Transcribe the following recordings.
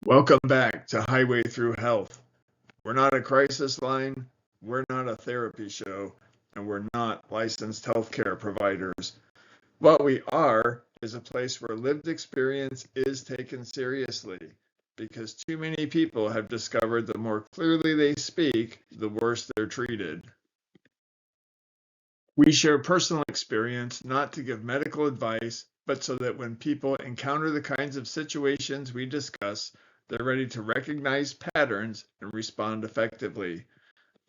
Welcome back to Highway Through Health. We're not a crisis line, we're not a therapy show, and we're not licensed healthcare providers. What we are is a place where lived experience is taken seriously because too many people have discovered the more clearly they speak, the worse they're treated. We share personal experience not to give medical advice, but so that when people encounter the kinds of situations we discuss, they're ready to recognize patterns and respond effectively.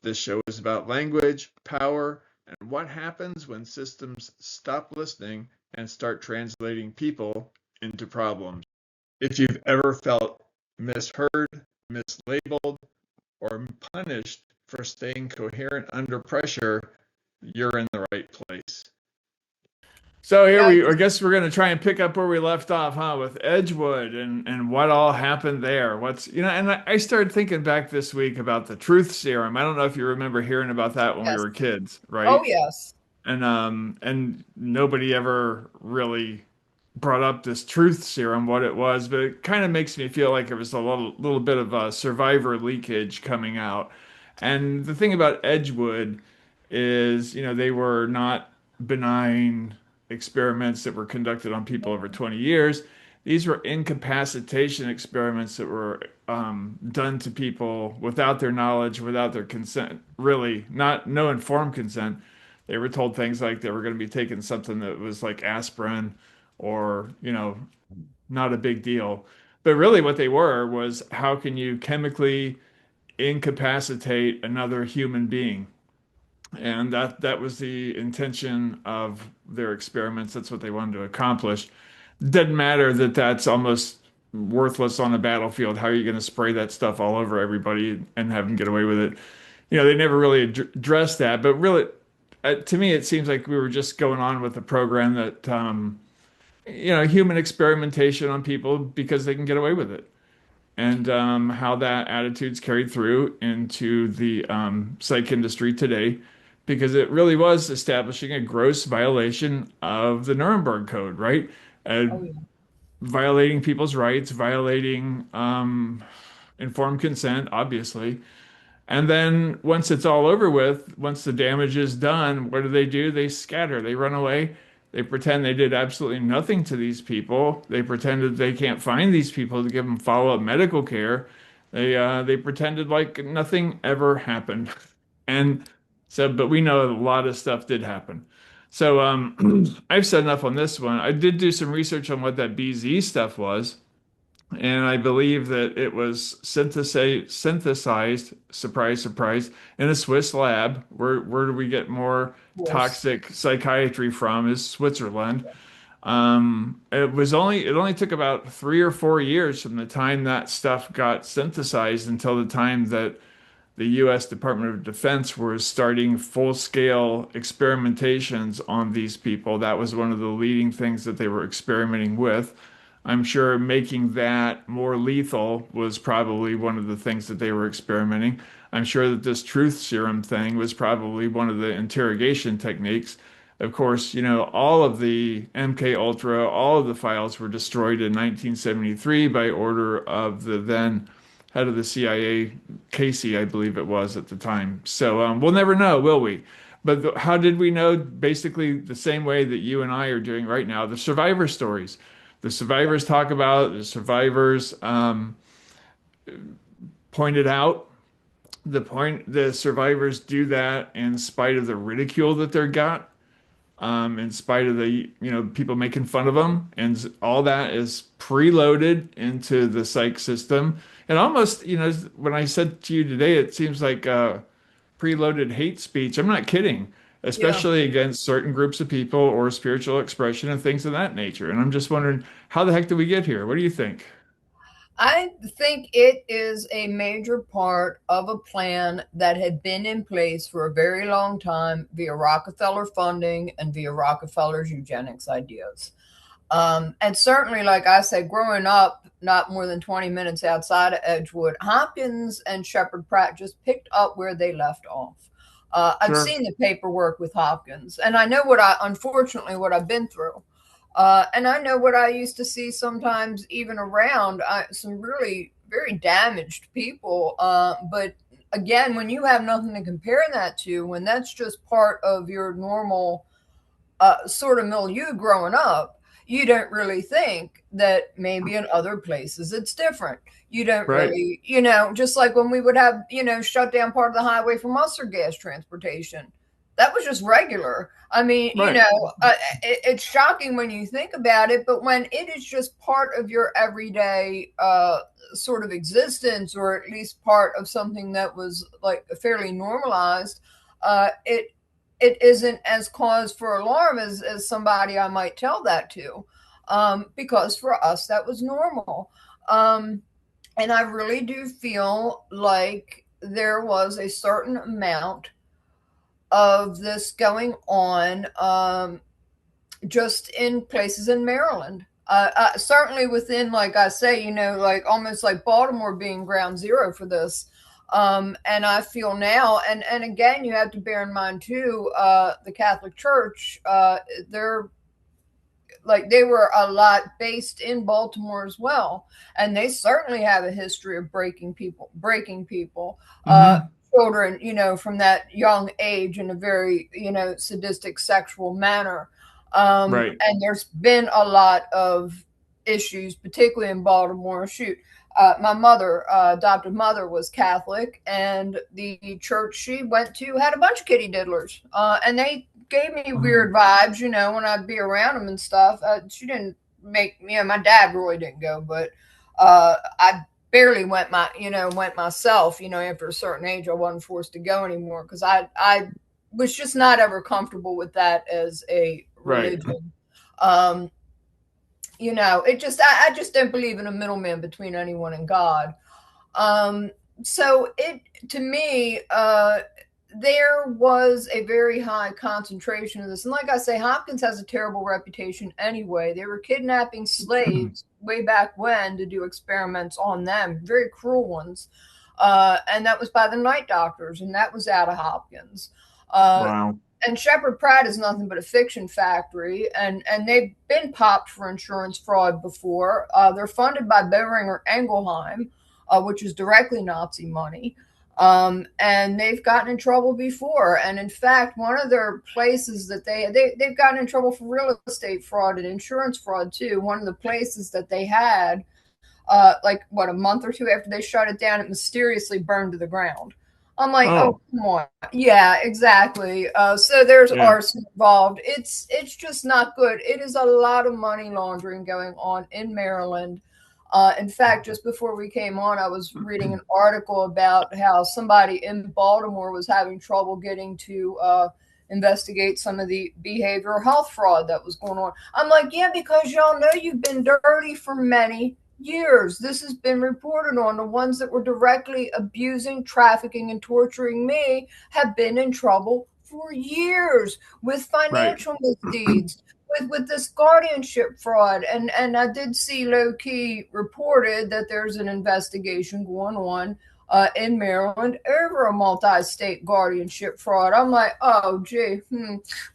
This show is about language, power, and what happens when systems stop listening and start translating people into problems. If you've ever felt misheard, mislabeled, or punished for staying coherent under pressure, you're in the right place. So here Yeah, I guess we're gonna try and pick up where we left off, huh, with Edgewood and what all happened there. And I started thinking back this week about the truth serum. I don't know if you remember hearing about that when we yes. were kids, Oh, right? yes. And nobody ever really brought up this truth serum, what it was, but it kind of makes me feel like it was a little bit of a survivor leakage coming out. And the thing about Edgewood is, they were not benign experiments that were conducted on people over 20 years. These were incapacitation experiments that were done to people without their knowledge, without their consent, really, not no informed consent. They were told things like they were going to be taking something that was like aspirin or, not a big deal. But really, what they were was how can you chemically incapacitate another human being? And that was the intention of their experiments. That's what they wanted to accomplish. Doesn't matter that that's almost worthless on the battlefield. How are you going to spray that stuff all over everybody and have them get away with it? They never really addressed that. But really, to me, it seems like we were just going on with a program that, human experimentation on people because they can get away with it. And how that attitude's carried through into the psych industry today, because it really was establishing a gross violation of the Nuremberg Code, right? Uh, Oh, yeah. Violating people's rights, violating informed consent, obviously. And then once it's all over with, once the damage is done, what do? They scatter, they run away. They pretend they did absolutely nothing to these people. They pretended they can't find these people to give them follow-up medical care. They pretended like nothing ever happened. And so, but we know a lot of stuff did happen. So I've said enough on this one. I did do some research on what that BZ stuff was. And I believe that it was synthesized, surprise, surprise, in a Swiss lab. Where do we get more Yes. toxic psychiatry from? Is Switzerland. It only took about 3 or 4 years from the time that stuff got synthesized until the time that the U.S. Department of Defense was starting full-scale experimentations on these people. That was one of the leading things that they were experimenting with. I'm sure making that more lethal was probably one of the things that they were experimenting. I'm sure that this truth serum thing was probably one of the interrogation techniques. Of course, all of the MK Ultra, all of the files were destroyed in 1973 by order of the then head of the CIA, Casey, I believe it was at the time. So we'll never know, will we? But how did we know? Basically, the same way that you and I are doing right now, the survivor stories. The survivors talk about it, the survivors pointed out. The survivors do that in spite of the ridicule that they got, in spite of the people making fun of them, and all that is preloaded into the psych system. And almost, when I said to you today, it seems like preloaded hate speech. I'm not kidding, Yeah. especially against certain groups of people or spiritual expression and things of that nature. And I'm just wondering, how the heck did we get here? What do you think? I think it is a major part of a plan that had been in place for a very long time via Rockefeller funding and via Rockefeller's eugenics ideas. And certainly, like I said, growing up not more than 20 minutes outside of Edgewood, Hopkins and Shepherd Pratt just picked up where they left off. I've Sure. seen the paperwork with Hopkins, and I know unfortunately, what I've been through. And I know what I used to see sometimes, even around some really very damaged people. But again, when you have nothing to compare that to, when that's just part of your normal sort of milieu growing up, you don't really think that maybe in other places it's different. You don't Right. really, just like when we would have, shut down part of the highway for mustard gas transportation. That was just regular. I mean, Right. it's shocking when you think about it, but when it is just part of your everyday sort of existence, or at least part of something that was like fairly normalized, it isn't as cause for alarm as somebody I might tell that to, because for us that was normal. And I really do feel like there was a certain amount of this going on, just in places in Maryland. Certainly within, like I say, like almost like Baltimore being ground zero for this. And I feel now, and again, you have to bear in mind too, the Catholic Church, they're like they were a lot based in Baltimore as well, and they certainly have a history of breaking people, uh, Hmm. children, from that young age in a very sadistic sexual manner. Right. And there's been a lot of issues, particularly in Baltimore. Shoot, my mother, adopted mother, was Catholic, and the church she went to had a bunch of kitty diddlers, and they gave me Hmm. weird vibes, when I'd be around them and stuff. She didn't make, my dad really didn't go, but I barely went myself. After a certain age, I wasn't forced to go anymore because I was just not ever comfortable with that as a Right. religion. Um, it just I just don't believe in a middleman between anyone and God. Um, so it to me, there was a very high concentration of this. And like I say, Hopkins has a terrible reputation anyway. They were kidnapping slaves way back when to do experiments on them, very cruel ones. And that was by the night doctors, and that was out of Hopkins. Uh, Wow. and Shepherd Pratt is nothing but a fiction factory, and they've been popped for insurance fraud before. They're funded by Boehringer Ingelheim, which is directly Nazi money. And they've gotten in trouble before. And in fact, one of their places that they've gotten in trouble for real estate fraud and insurance fraud too. One of the places that they had, like what, a month or two after they shut it down, it mysteriously burned to the ground. I'm like, oh, Oh, come on. Yeah, exactly. So there's yeah. arson involved. It's just not good. It is a lot of money laundering going on in Maryland. In fact, just before we came on, I was reading an article about how somebody in Baltimore was having trouble getting to investigate some of the behavioral health fraud that was going on. I'm like, yeah, because y'all know you've been dirty for many years. This has been reported on. The ones that were directly abusing, trafficking, and torturing me have been in trouble for years with Right. financial misdeeds, with this guardianship fraud. And I did see low key reported that there's an investigation going on in Maryland over a multi-state guardianship fraud. I'm like, oh gee,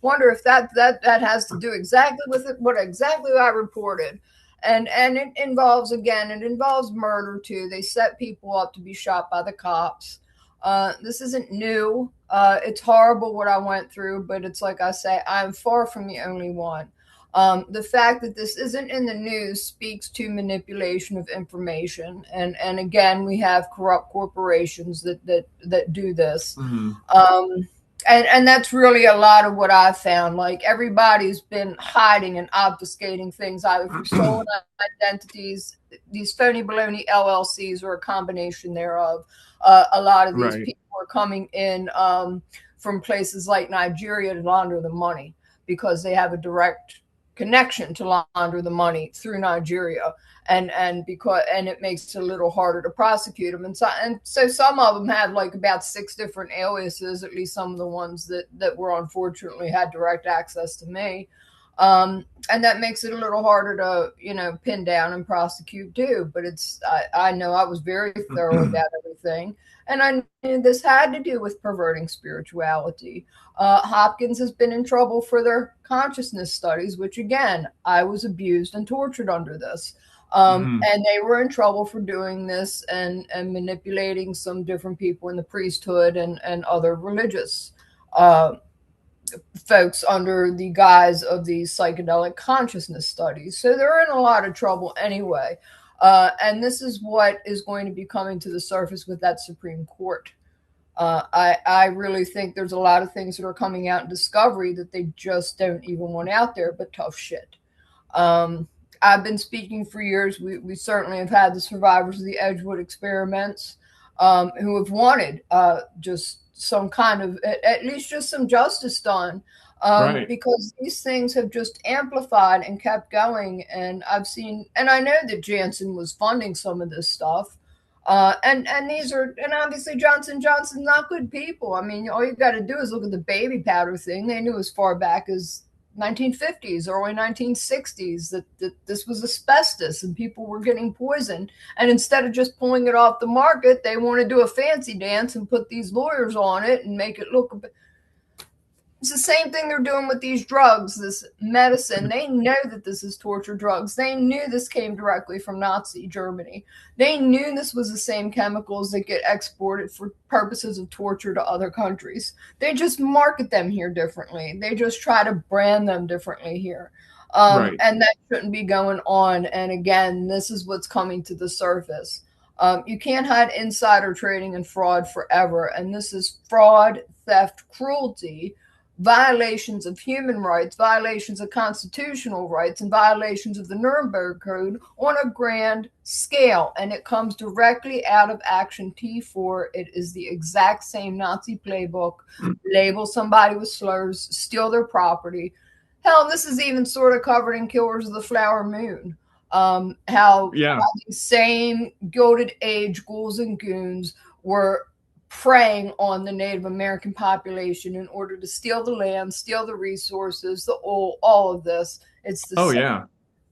wonder if that has to do exactly with it, what exactly I reported. And it involves murder too. They set people up to be shot by the cops. This isn't new. It's horrible what I went through, but it's like I say, I'm far from the only one. The fact that this isn't in the news speaks to manipulation of information, and again, we have corrupt corporations that do this. Hmm. Um, and that's really a lot of what I've found. Like everybody's been hiding and obfuscating things either through stolen identities, these phony baloney LLCs, or a combination thereof. A lot of these Right. people are coming in from places like Nigeria to launder the money because they have a direct connection to launder the money through Nigeria, and it makes it a little harder to prosecute them. And so some of them have like about 6 different aliases, at least some of the ones that were unfortunately had direct access to me. And that makes it a little harder to, pin down and prosecute too. But I know I was very thorough about everything. And I knew this had to do with perverting spirituality. Hopkins has been in trouble for their consciousness studies, which again, I was abused and tortured under this. Hmm. And they were in trouble for doing this and manipulating some different people in the priesthood and other religious uh, folks under the guise of these psychedelic consciousness studies. So they're in a lot of trouble anyway. And this is what is going to be coming to the surface with that Supreme Court. I really think there's a lot of things that are coming out in discovery that they just don't even want out there, but tough shit. Um, I've been speaking for years. We certainly have had the survivors of the Edgewood experiments who have wanted just some kind of, at least just some justice done, Right. because these things have just amplified and kept going. And I've seen, and I know that Janssen was funding some of this stuff. And these are, and obviously Johnson's not good people. I mean, all you got to do is look at the baby powder thing. They knew as far back as 1950s, early 1960s, that this was asbestos and people were getting poisoned. And instead of just pulling it off the market, they want to do a fancy dance and put these lawyers on it and make it look a bit. It's the same thing they're doing with these drugs, this medicine. They know that this is torture drugs. They knew this came directly from Nazi Germany. They knew this was the same chemicals that get exported for purposes of torture to other countries. They just market them here differently. They just try to brand them differently here. Right. And that shouldn't be going on. And again, this is what's coming to the surface. You can't hide insider trading and fraud forever. And this is fraud, theft, cruelty, violations of human rights, violations of constitutional rights, and violations of the Nuremberg Code on a grand scale. And it comes directly out of Action T4. It is the exact same Nazi playbook. Label somebody with slurs, steal their property. Hell, this is even sort of covered in Killers of the Flower Moon. How Yeah. these same Gilded Age ghouls and goons were preying on the Native American population in order to steal the land, steal the resources, the oil, all of this. It's the Oh same yeah.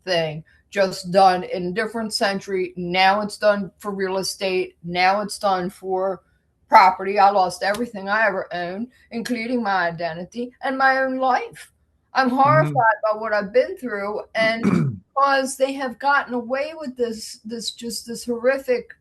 thing, just done in a different century. Now it's done for real estate. Now it's done for property. I lost everything I ever owned, including my identity and my own life. I'm Hmm. horrified by what I've been through, and because they have gotten away with this horrific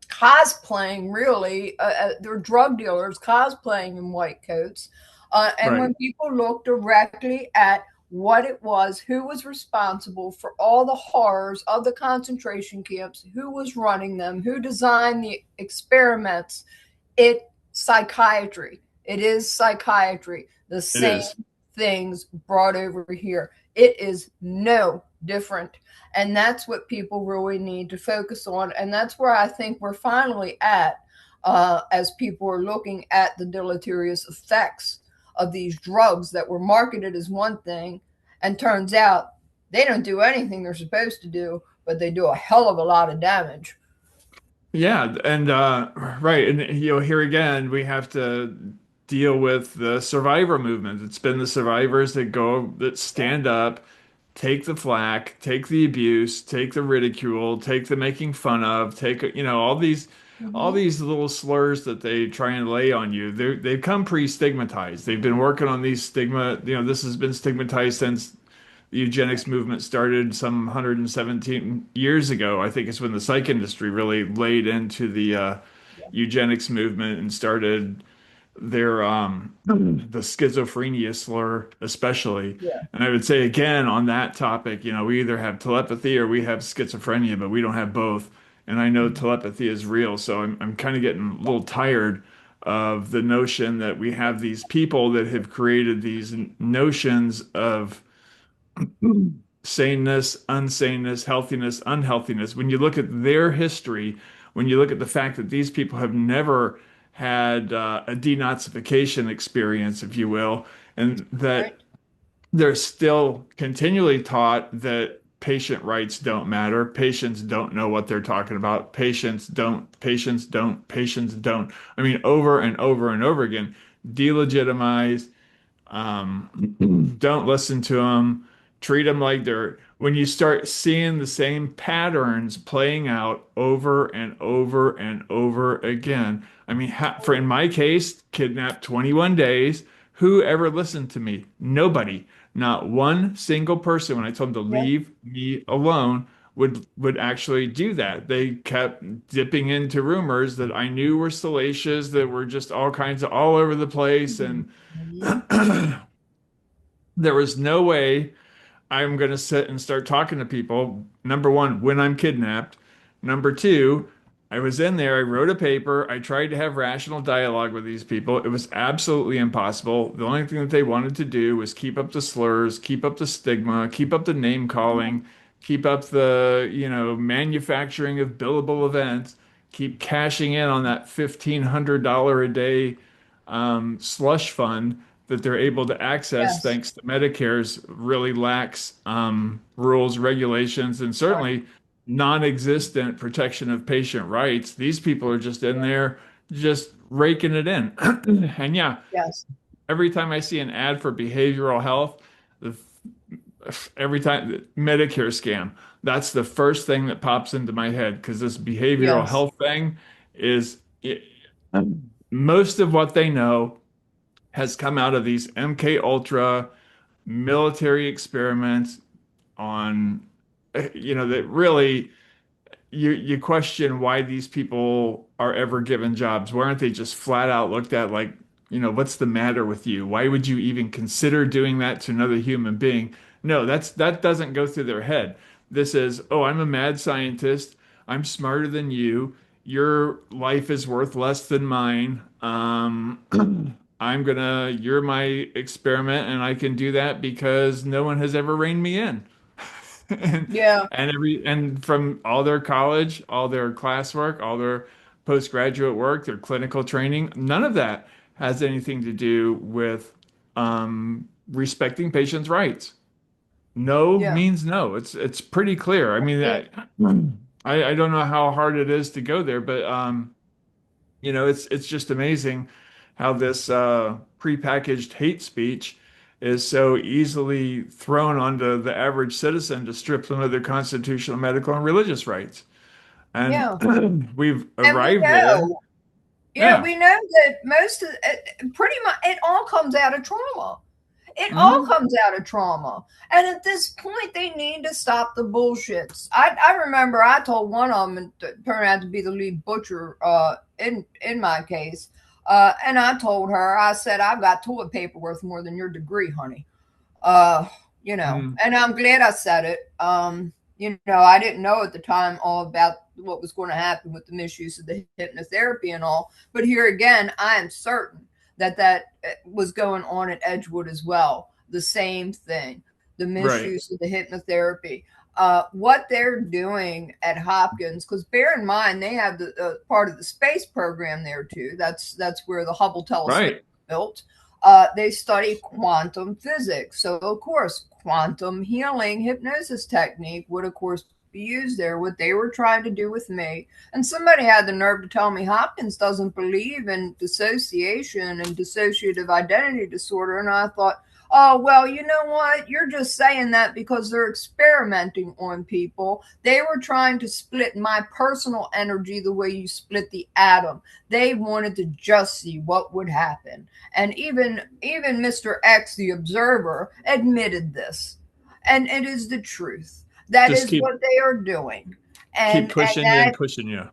cosplaying, really. They're drug dealers cosplaying in white coats. And Right. when people look directly at what it was, who was responsible for all the horrors of the concentration camps, who was running them, who designed the experiments, it psychiatry. It is psychiatry. The It same is. things brought over here. It is no different. And that's what people really need to focus on. And that's where I think we're finally at, as people are looking at the deleterious effects of these drugs that were marketed as one thing, and turns out they don't do anything they're supposed to do, but they do a hell of a lot of damage. Yeah, and right, and here again we have to deal with the survivor movement. It's been the survivors that Yeah. stand up, take the flack, take the abuse, take the ridicule, take the making fun of, take all Mm-hmm. these little slurs that they try and lay on you. They've come pre-stigmatized. They've been working on these stigma, this has been stigmatized since the eugenics movement started some 117 years ago. I think it's when the psych industry really laid into the Yeah. eugenics movement and started their the schizophrenia slur especially. Yeah. And I would say again on that topic, we either have telepathy or we have schizophrenia, but we don't have both. And I know Mhm. telepathy is real, so I'm kind of getting a little tired of the notion that we have these people that have created these notions of saneness, unsaneness, healthiness, unhealthiness. When you look at their history, when you look at the fact that these people have never had a denazification experience, if you will, and that Right. they're still continually taught that patient rights don't matter, patients don't know what they're talking about, patients don't, patients don't, patients don't. I mean, over and over and over again, delegitimized, Don't listen to them. Treat them like they're, when you start seeing the same patterns playing out over and over and over again. I mean, for in my case, kidnapped 21 days. Who ever listened to me? Nobody. Not one single person when I told them to Yeah. leave me alone would actually do that. They kept dipping into rumors that I knew were salacious, that were just all kinds of all over the place, and Mhm. there was no way I'm going to sit and start talking to people. Number one, when I'm kidnapped. Number two, I was in there, I wrote a paper, I tried to have rational dialogue with these people. It was absolutely impossible. The only thing that they wanted to do was keep up the slurs, keep up the stigma, keep up the name calling, keep up the, manufacturing of billable events, keep cashing in on that $1,500 a day slush fund that they're able to access Yes. thanks to Medicare's really lax rules, regulations, and Right. certainly non-existent protection of patient rights. These people are just in there just raking it in. And yeah, Yes. every time I see an ad for behavioral health, the, every time Medicare scam, that's the first thing that pops into my head because this behavioral Yes. health thing is it, most of what they know has come out of these MK Ultra military experiments on, that really you question why these people are ever given jobs. Why aren't they just flat out looked at like, what's the matter with you? Why would you even consider doing that to another human being? No, that doesn't go through their head. This is, oh, I'm a mad scientist. I'm smarter than you. Your life is worth less than mine. You're my experiment, and I can do that because no one has ever reined me in. and Yeah. and from all their college, all their classwork, all their postgraduate work, their clinical training, none of that has anything to do with respecting patients' rights. No Yeah. means no. It's pretty clear. I mean, It, I don't know how hard it is to go there, but it's just amazing how this prepackaged hate speech is so easily thrown onto the average citizen to strip them of their constitutional, medical, and religious rights. And yeah. we've And we arrived there. know. Yeah, Yeah. we know that most of it, pretty much it all comes out of trauma. It all Hmm. comes out of trauma. And at this point, they need to stop the bullshits. I remember I told one of them, and it turned out to be the lead butcher in my case. And I told her, I said, I've got toilet paper worth more than your degree, honey. uh Hmm. and I'm glad I said it. I didn't know at the time all about what was going to happen with the misuse of the hypnotherapy and all, but here again I am certain that was going on at Edgewood as well, the same thing, the Right. misuse of the hypnotherapy. What they're doing at Hopkins, because bear in mind they have the part of the space program there too. That's where the Hubble telescope Right. was built. They study quantum physics. So, of course, quantum healing hypnosis technique would, of course, be used there. What they were trying to do with me. And somebody had the nerve to tell me Hopkins doesn't believe in dissociation and dissociative identity disorder. And I thought, oh, well, you know what? You're just saying that because they're experimenting on people. They were trying to split my personal energy the way you split the atom. They wanted to just see what would happen. And even Mr. X, the observer, admitted this. And it is the truth. That Just is keep what they are doing. keep And pushing you and that pushing you.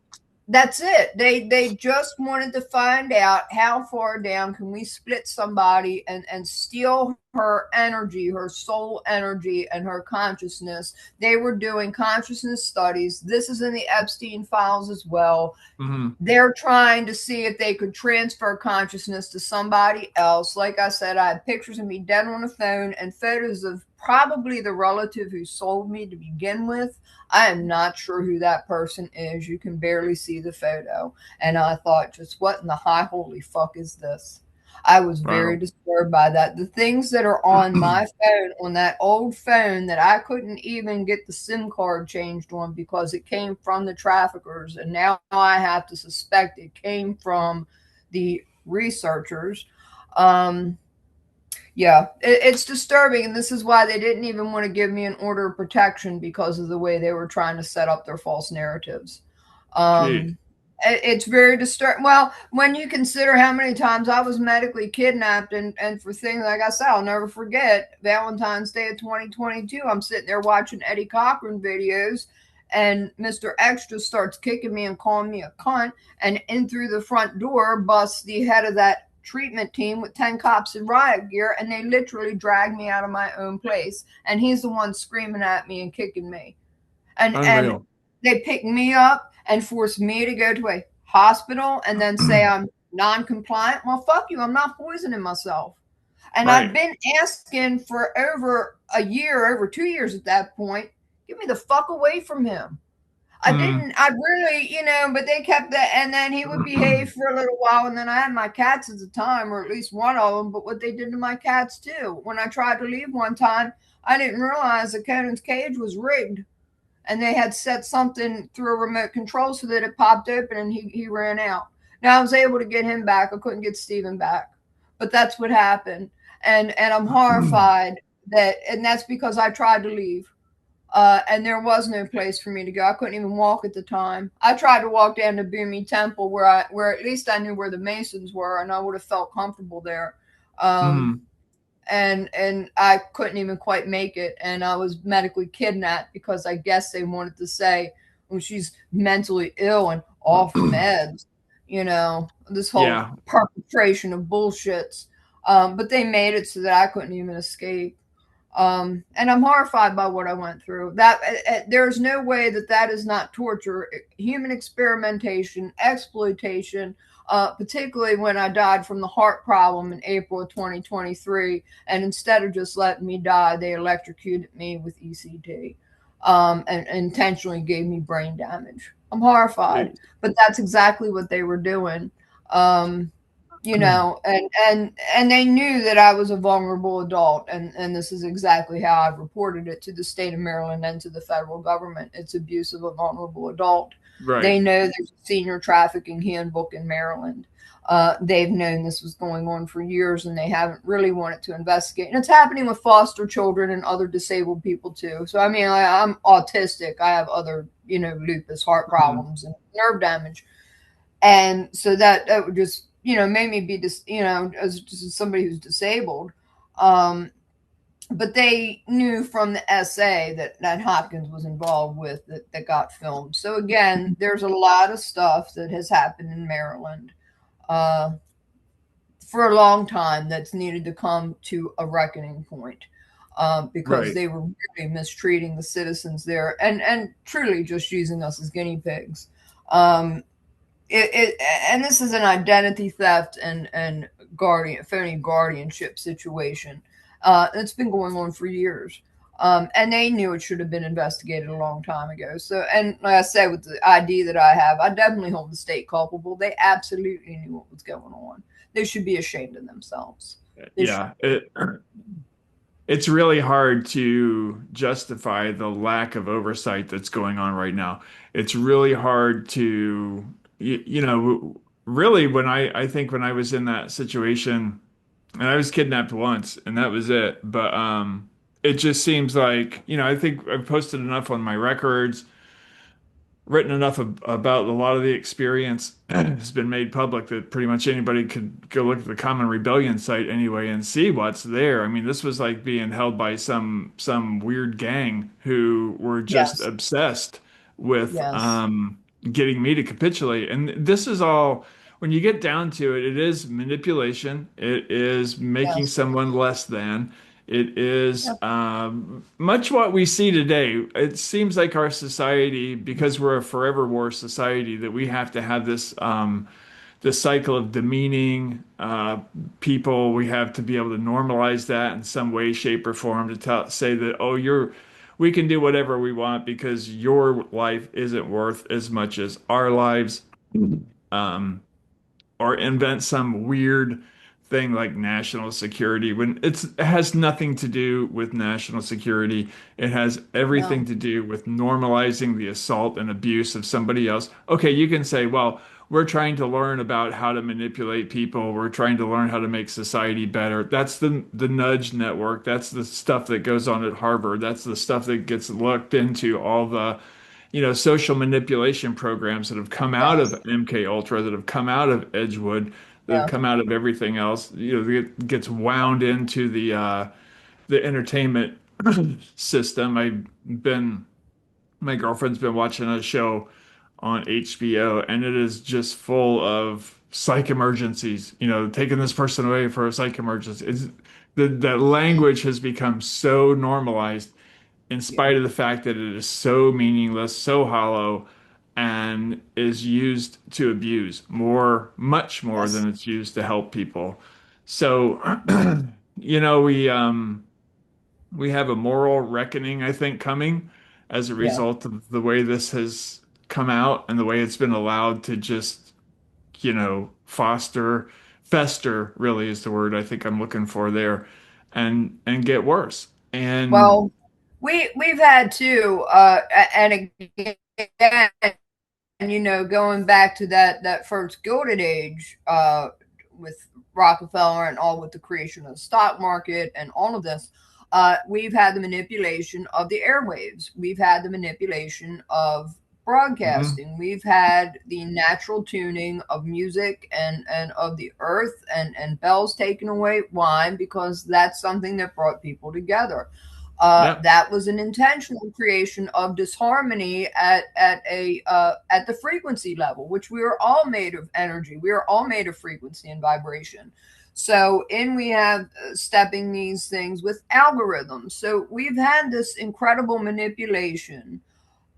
that's it. They just wanted to find out how far down can we split somebody and steal her energy, her soul energy, and her consciousness. They were doing consciousness studies. This is in the Epstein files as well. Hmm. They're trying to see if they could transfer consciousness to somebody else. Like I said, I had pictures of me dead on the phone and photos of probably the relative who sold me to begin with. I am not sure who that person is. You can barely see the photo. And I thought, just what in the high holy fuck is this? I was very Wow. disturbed by that. The things that are on my phone, on that old phone that I couldn't even get the SIM card changed on because it came from the traffickers, and now I have to suspect it came from the researchers. Um, Yeah, it's disturbing, and this is why they didn't even want to give me an order of protection because of the way they were trying to set up their false narratives. Gee. It's very disturbing. Well, when you consider how many times I was medically kidnapped, and for things like I said, I'll never forget Valentine's Day of 2022. I'm sitting there watching Eddie Cochran videos, and Mr. Extra starts kicking me and calling me a cunt, and in through the front door busts the head of that treatment team with 10 cops in riot gear, and they literally dragged me out of my own place, and he's the one screaming at me and kicking me, and Unreal. they pick me up and force me to go to a hospital and then say I'm non-compliant. Well, fuck you, I'm not poisoning myself. And I've Right. been asking for over a year, over 2 years at that point, get me the fuck away from him. I Hmm. didn't, I really, but they kept that. And then he would behave for a little while. And then I had my cats at the time, or at least one of them. But what they did to my cats too. When I tried to leave one time, I didn't realize that Conan's cage was rigged, and they had set something through a remote control so that it popped open and he ran out. Now I was able to get him back. I couldn't get Steven back, but that's what happened. And I'm horrified that, and that's because I tried to leave. And there was no place for me to go. I couldn't even walk at the time. I tried to walk down to Bumi Temple where at least I knew where the Masons were and I would have felt comfortable there. Um, Hmm. and I couldn't even quite make it, and I was medically kidnapped because I guess they wanted to say, well, she's mentally ill and off meds, this whole Yeah. perpetration of bullshits. But they made it so that I couldn't even escape. And I'm horrified by what I went through. There's no way that that is not torture, human experimentation, exploitation. Particularly when I died from the heart problem in April of 2023, and instead of just letting me die, they electrocuted me with ECT, and intentionally gave me brain damage. I'm horrified, Jeez. but that's exactly what they were doing. Um, and they knew that I was a vulnerable adult, and this is exactly how I've reported it to the state of Maryland and to the federal government. It's abuse of a vulnerable adult. Right. They know there's a senior trafficking handbook in Maryland. They've known this was going on for years, and they haven't really wanted to investigate. And it's happening with foster children and other disabled people too. So I mean, I'm autistic. I have other, lupus, heart Hmm. problems, and nerve damage, and so that would just made me be as just somebody who's disabled. um but they knew from the essay that Hopkins was involved with, that got filmed. So again, there's a lot of stuff that has happened in Maryland uh for a long time that's needed to come to a reckoning point, because Right. they were really mistreating the citizens there, and truly just using us as guinea pigs. um and this is an identity theft and phony guardianship situation that's been going on for years. And they knew it should have been investigated a long time ago. So, and like I said, with the ID that I have, I definitely hold the state culpable. They absolutely knew what was going on. They should be ashamed of themselves. They should. Yeah. It's really hard to justify the lack of oversight that's going on right now. It's really hard to, really I think when I was in that situation, and I was kidnapped once and that was it. But it just seems like, I think I've posted enough on my records, written enough about a lot of the experience has been made public that pretty much anybody could go look at the Common Rebellion site anyway and see what's there. I mean, this was like being held by some weird gang who were just Yes. obsessed with Yes. getting me to capitulate. And this is all, when you get down to it, it is manipulation. It is making Yes. someone less than. It is Yep. much what we see today. It seems like our society, because we're a forever war society, that we have to have this cycle of demeaning people. We have to be able to normalize that in some way, shape, or form to say that, oh, we can do whatever we want because your life isn't worth as much as our lives. Um, or invent some weird thing like national security when it has nothing to do with national security. It has everything No. to do with normalizing the assault and abuse of somebody else. Okay, you can say, well, we're trying to learn about how to manipulate people. We're trying to learn how to make society better. That's the nudge network. That's the stuff that goes on at Harvard. That's the stuff that gets looked into all the, social manipulation programs that have come out of Yes. MK Ultra, that have come out of Edgewood, that have Yeah. come out of everything else. It gets wound into the entertainment system. My girlfriend's been watching a show on HBO, and it is just full of psych emergencies. Taking this person away for a psych emergency. That language has become so normalized, in Yeah. spite of the fact that it is so meaningless, so hollow, and is used to abuse much more Yes. than it's used to help people. So, we have a moral reckoning, I think, coming as a Yeah. result of the way this has come out and the way it's been allowed to just, fester, really is the word I think I'm looking for there, and get worse. And Well, we've had to, and again, going back to that first Gilded Age, with Rockefeller and all with the creation of the stock market and all of this, we've had the manipulation of the airwaves. We've had the manipulation of mhm, broadcasting. We've had the natural tuning of music and of the earth and bells taken away. Why? Because that's something that brought people together. yeah, That was an intentional creation of disharmony at the frequency level, which we are all made of energy. We are all made of frequency and vibration. So, in we have stepping these things with algorithms. So, we've had this incredible manipulation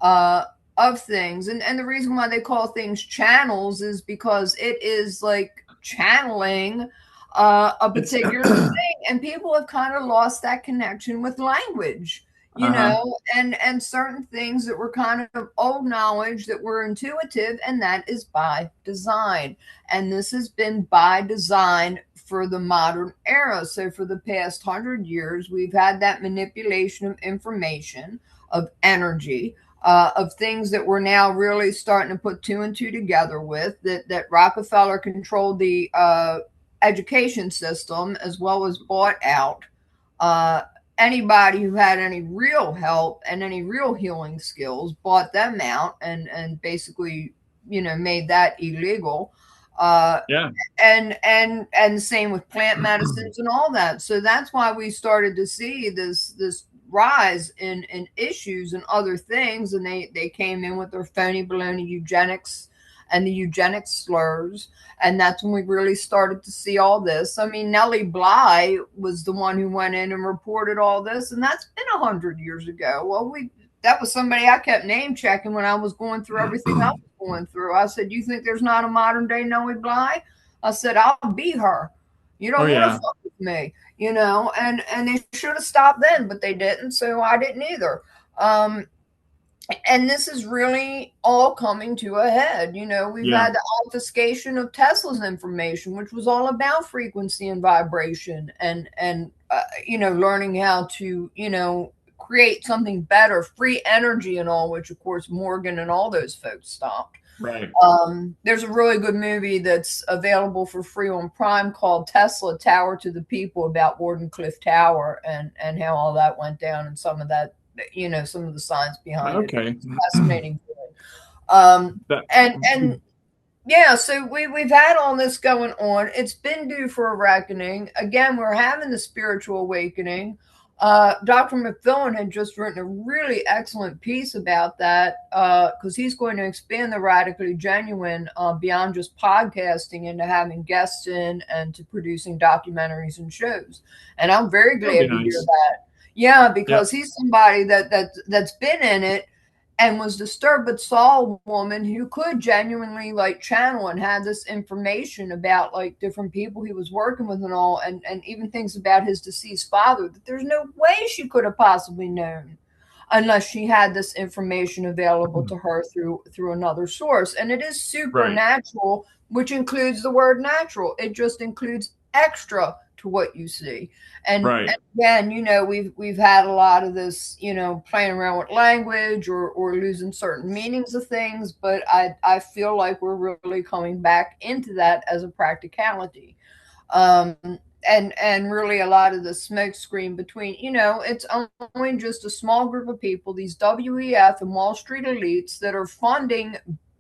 uh, of things. And the reason why they call things channels is because it is like channeling a it's particular thing. And people have kind of lost that connection with language, uh-huh, and certain things that were kind of old knowledge that were intuitive, and that is by design. And this has been by design for the modern era. So for the past 100 years, we've had that manipulation of information, of energy, of things that we're now really starting to put two and two together with, that Rockefeller controlled the education system as well as bought out uh, anybody who had any real help and any real healing skills, bought them out and basically made that illegal. Uh, yeah, and the same with plant medicines and all that. So that's why we started to see this rise in issues and other things, and they came in with their phony baloney eugenics and the eugenics slurs, and that's when we really started to see all this. I mean, Nellie Bly was the one who went in and reported all this, and that's been 100 years ago. Well, we that was somebody I kept name checking when I was going through everything I was going through. I said, "You think there's not a modern day Nellie Bly?" I said, "I'll be her. You oh don't want to yeah, fuck with me, and they should have stopped then, but they didn't, so I didn't either. Um, and this is really all coming to a head. We've yeah, had the obfuscation of Tesla's information, which was all about frequency and vibration, and learning how to create something better, free energy and all, which of course Morgan and all those folks stopped. right. There's a really good movie that's available for free on Prime called Tesla Tower to the People, about Wardenclyffe Tower and how all that went down, and some of that, some of the science behind it. Okay. It's fascinating. Um, That and yeah, so we've had all this going on. It's been due for a reckoning. Again, we're having the spiritual awakening. Dr. McFillin had just written a really excellent piece about that, because he's going to expand the radically genuine beyond just podcasting into having guests in and to producing documentaries and shows. And I'm very would be glad to hear nice. that. Yeah, Yeah. because he's somebody that's been in it and was disturbed, but saw a woman who could genuinely like channel and had this information about like different people he was working with and all, and even things about his deceased father that there's no way she could have possibly known unless she had this information available to her through another source. And it is Right. supernatural, which includes the word natural. It just includes extra to what you see. And Right. again, we've had a lot of this, playing around with language or losing certain meanings of things, but I feel like we're really coming back into that as a practicality. Um, and really a lot of the smoke screen between, it's only just a small group of people, these WEF and Wall Street elites that are funding,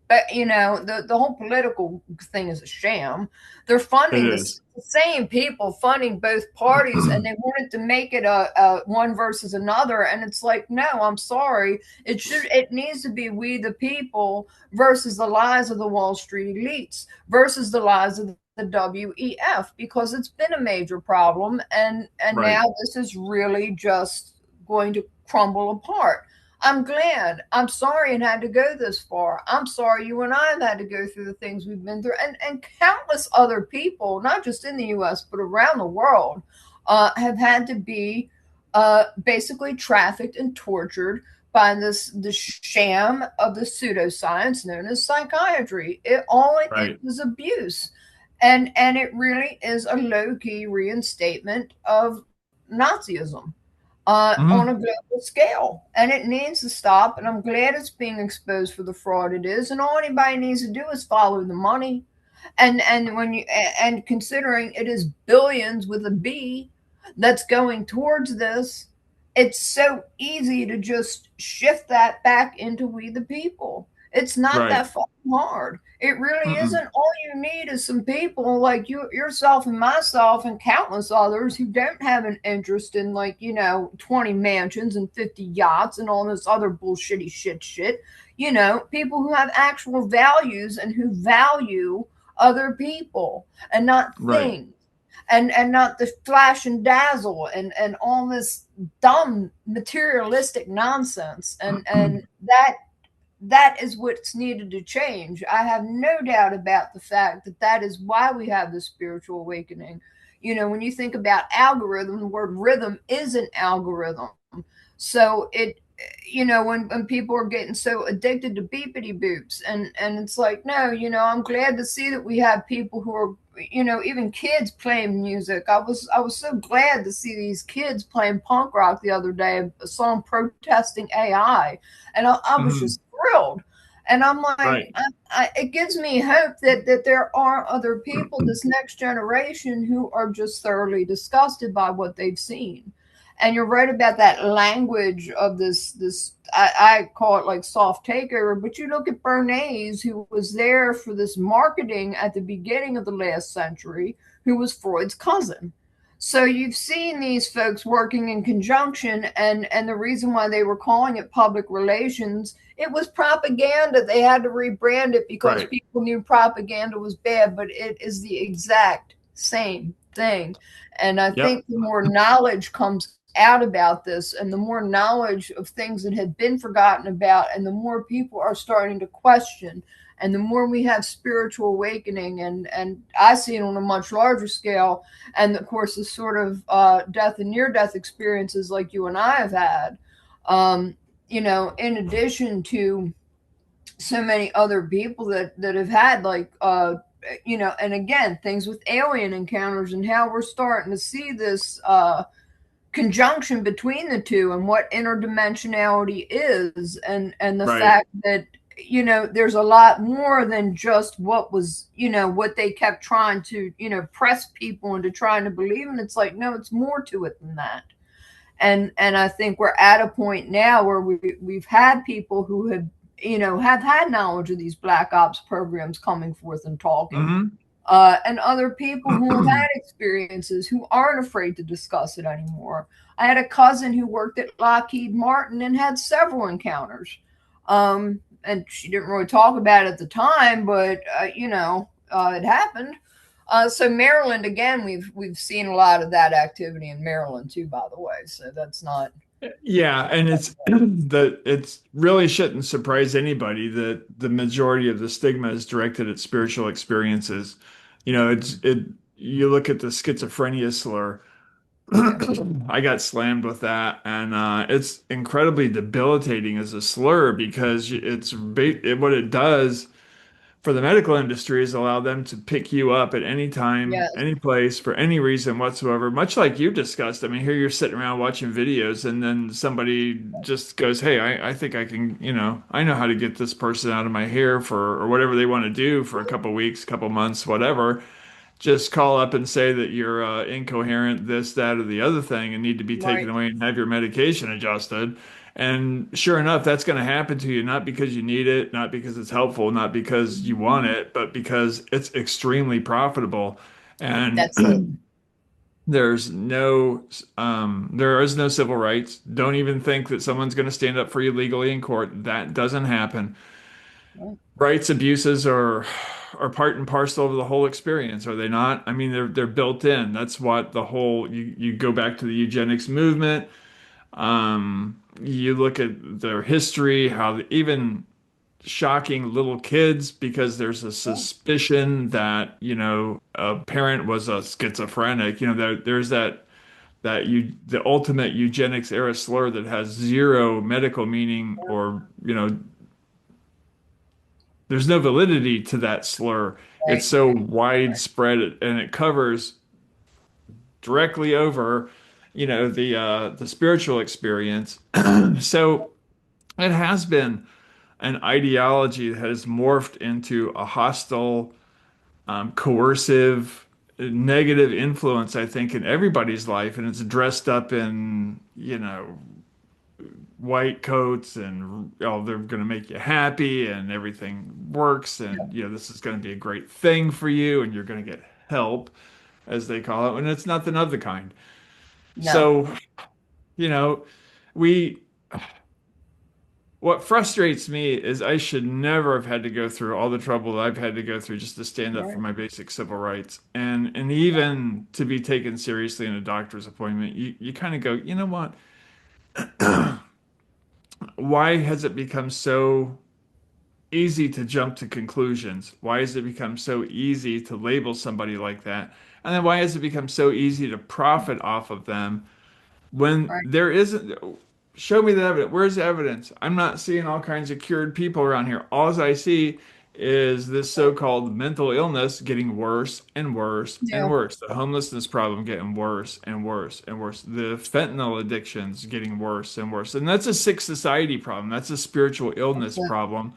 but the whole political thing is a sham. They're It funding is. the same people funding both parties, and they wanted to make it a one versus another, and it's like, no, I'm sorry, it needs to be we the people versus the lies of the Wall Street elites versus the lies of the WEF, because it's been a major problem, and Right. now this is really just going to crumble apart. I'm glad. I'm sorry it had to go this far. I'm sorry you and I have had to go through the things we've been through, and countless other people, not just in the U.S. but around the world, have had to be basically trafficked and tortured by the sham of the pseudoscience known as psychiatry. All it Right. is abuse, and it really is a low key reinstatement of Nazism on a Hmm. global scale, and it needs to stop. And I'm glad it's being exposed for the fraud it is. And all anybody needs to do is follow the money. And when you and considering it is billions with a B that's going towards this, it's so easy to just shift that back into we the people. It's not Right. that fucking hard. It really Mm-mm. isn't. All you need is some people like yourself and myself and countless others who don't have an interest in, like, 20 mansions and 50 yachts and all this other bullshitty shit. People who have actual values and who value other people and not Right. things, and not the flash and dazzle and all this dumb materialistic nonsense, and that is what's needed to change. I have no doubt about the fact that that is why we have the spiritual awakening. When you think about algorithm, the word rhythm is an algorithm. So when people are getting so addicted to beepity boops, and it's like, no, I'm glad to see that we have people who are, even kids playing music. I was so glad to see these kids playing punk rock the other day, a song protesting AI, and I was Hmm. just thrilled. And I'm like, Right. it gives me hope that there are other people, this next generation, who are just thoroughly disgusted by what they've seen. And you're right about that language of this I call it like soft takeover. But you look at Bernays, who was there for this marketing at the beginning of the last century, who was Freud's cousin. So you've seen these folks working in conjunction, and the reason why they were calling it public relations, it was propaganda. They had to rebrand it because Right. people knew propaganda was bad, but it is the exact same thing. And I Yep. think the more knowledge comes out about this, and the more knowledge of things that had been forgotten about, and the more people are starting to question, and the more we have spiritual awakening, and I see it on a much larger scale. And of course the sort of death and near death experiences like you and I have had, in addition to so many other people that have had, like, and again, things with alien encounters, and how we're starting to see this conjunction between the two, and what interdimensionality is, and the Right. fact that there's a lot more than just what they kept trying to press people into trying to believe. And it's like, no, it's more to it than that. And I think we're at a point now where we've had people who have had knowledge of these black ops programs coming forth and talking, Hmm. and other people who have had experiences who aren't afraid to discuss it anymore. I had a cousin who worked at Lockheed Martin and had several encounters. And she didn't really talk about it at the time, but it happened. So Maryland, again, we've seen a lot of that activity in Maryland too, by the way. So that's not. Yeah, and it's that it's really shouldn't surprise anybody that the majority of the stigma is directed at spiritual experiences. You look at the schizophrenia slur. Yeah. I got slammed with that, and it's incredibly debilitating as a slur because what it does for the medical industry is allow them to pick you up at any time, Yes. any place, for any reason whatsoever. Much like you discussed. I mean, here you're sitting around watching videos, and then somebody just goes, "Hey, I think I can, I know how to get this person out of my hair for or whatever they want to do for a couple weeks, couple months, whatever." Just call up and say that you're incoherent, this, that, or the other thing, and need to be taken Right. away and have your medication adjusted. And sure enough, that's going to happen to you, not because you need it, not because it's helpful, not because you want Mhm. it, but because it's extremely profitable. And That's it. there is no civil rights. Don't even think that someone's going to stand up for you legally in court. That doesn't happen. Right. Rights abuses are part and parcel of the whole experience, are they not? I mean, they're built in. That's what the whole you go back to the eugenics movement. You look at their history, how even shocking little kids because there's a Yeah. suspicion that, a parent was a schizophrenic. There's the ultimate eugenics era slur that has zero medical meaning or, there's no validity to that slur. It's Right. so widespread and it covers directly over, the spiritual experience. So it has been an ideology that has morphed into a hostile, coercive, negative influence, I think, in everybody's life, and it's dressed up in, white coats and oh they're going to make you happy and everything works and this is going to be a great thing for you and you're going to get help as they call it and it's nothing of the kind. No. So you know we what frustrates me is I should never have had to go through all the trouble that I've had to go through just to stand up for Right. my basic civil rights and even to be taken seriously in a doctor's appointment. You kind of go, you know what, why has it become so easy to jump to conclusions? Why has it become so easy to label somebody like that? And then why has it become so easy to profit off of them when Right. there isn't? Show me the evidence. Where's the evidence? I'm not seeing all kinds of cured people around here. All I see is this so-called mental illness getting worse and worse and Yeah. worse. The homelessness problem getting worse and worse and worse. The fentanyl addictions getting worse and worse. And that's a sick society problem. That's a spiritual That's illness it. problem.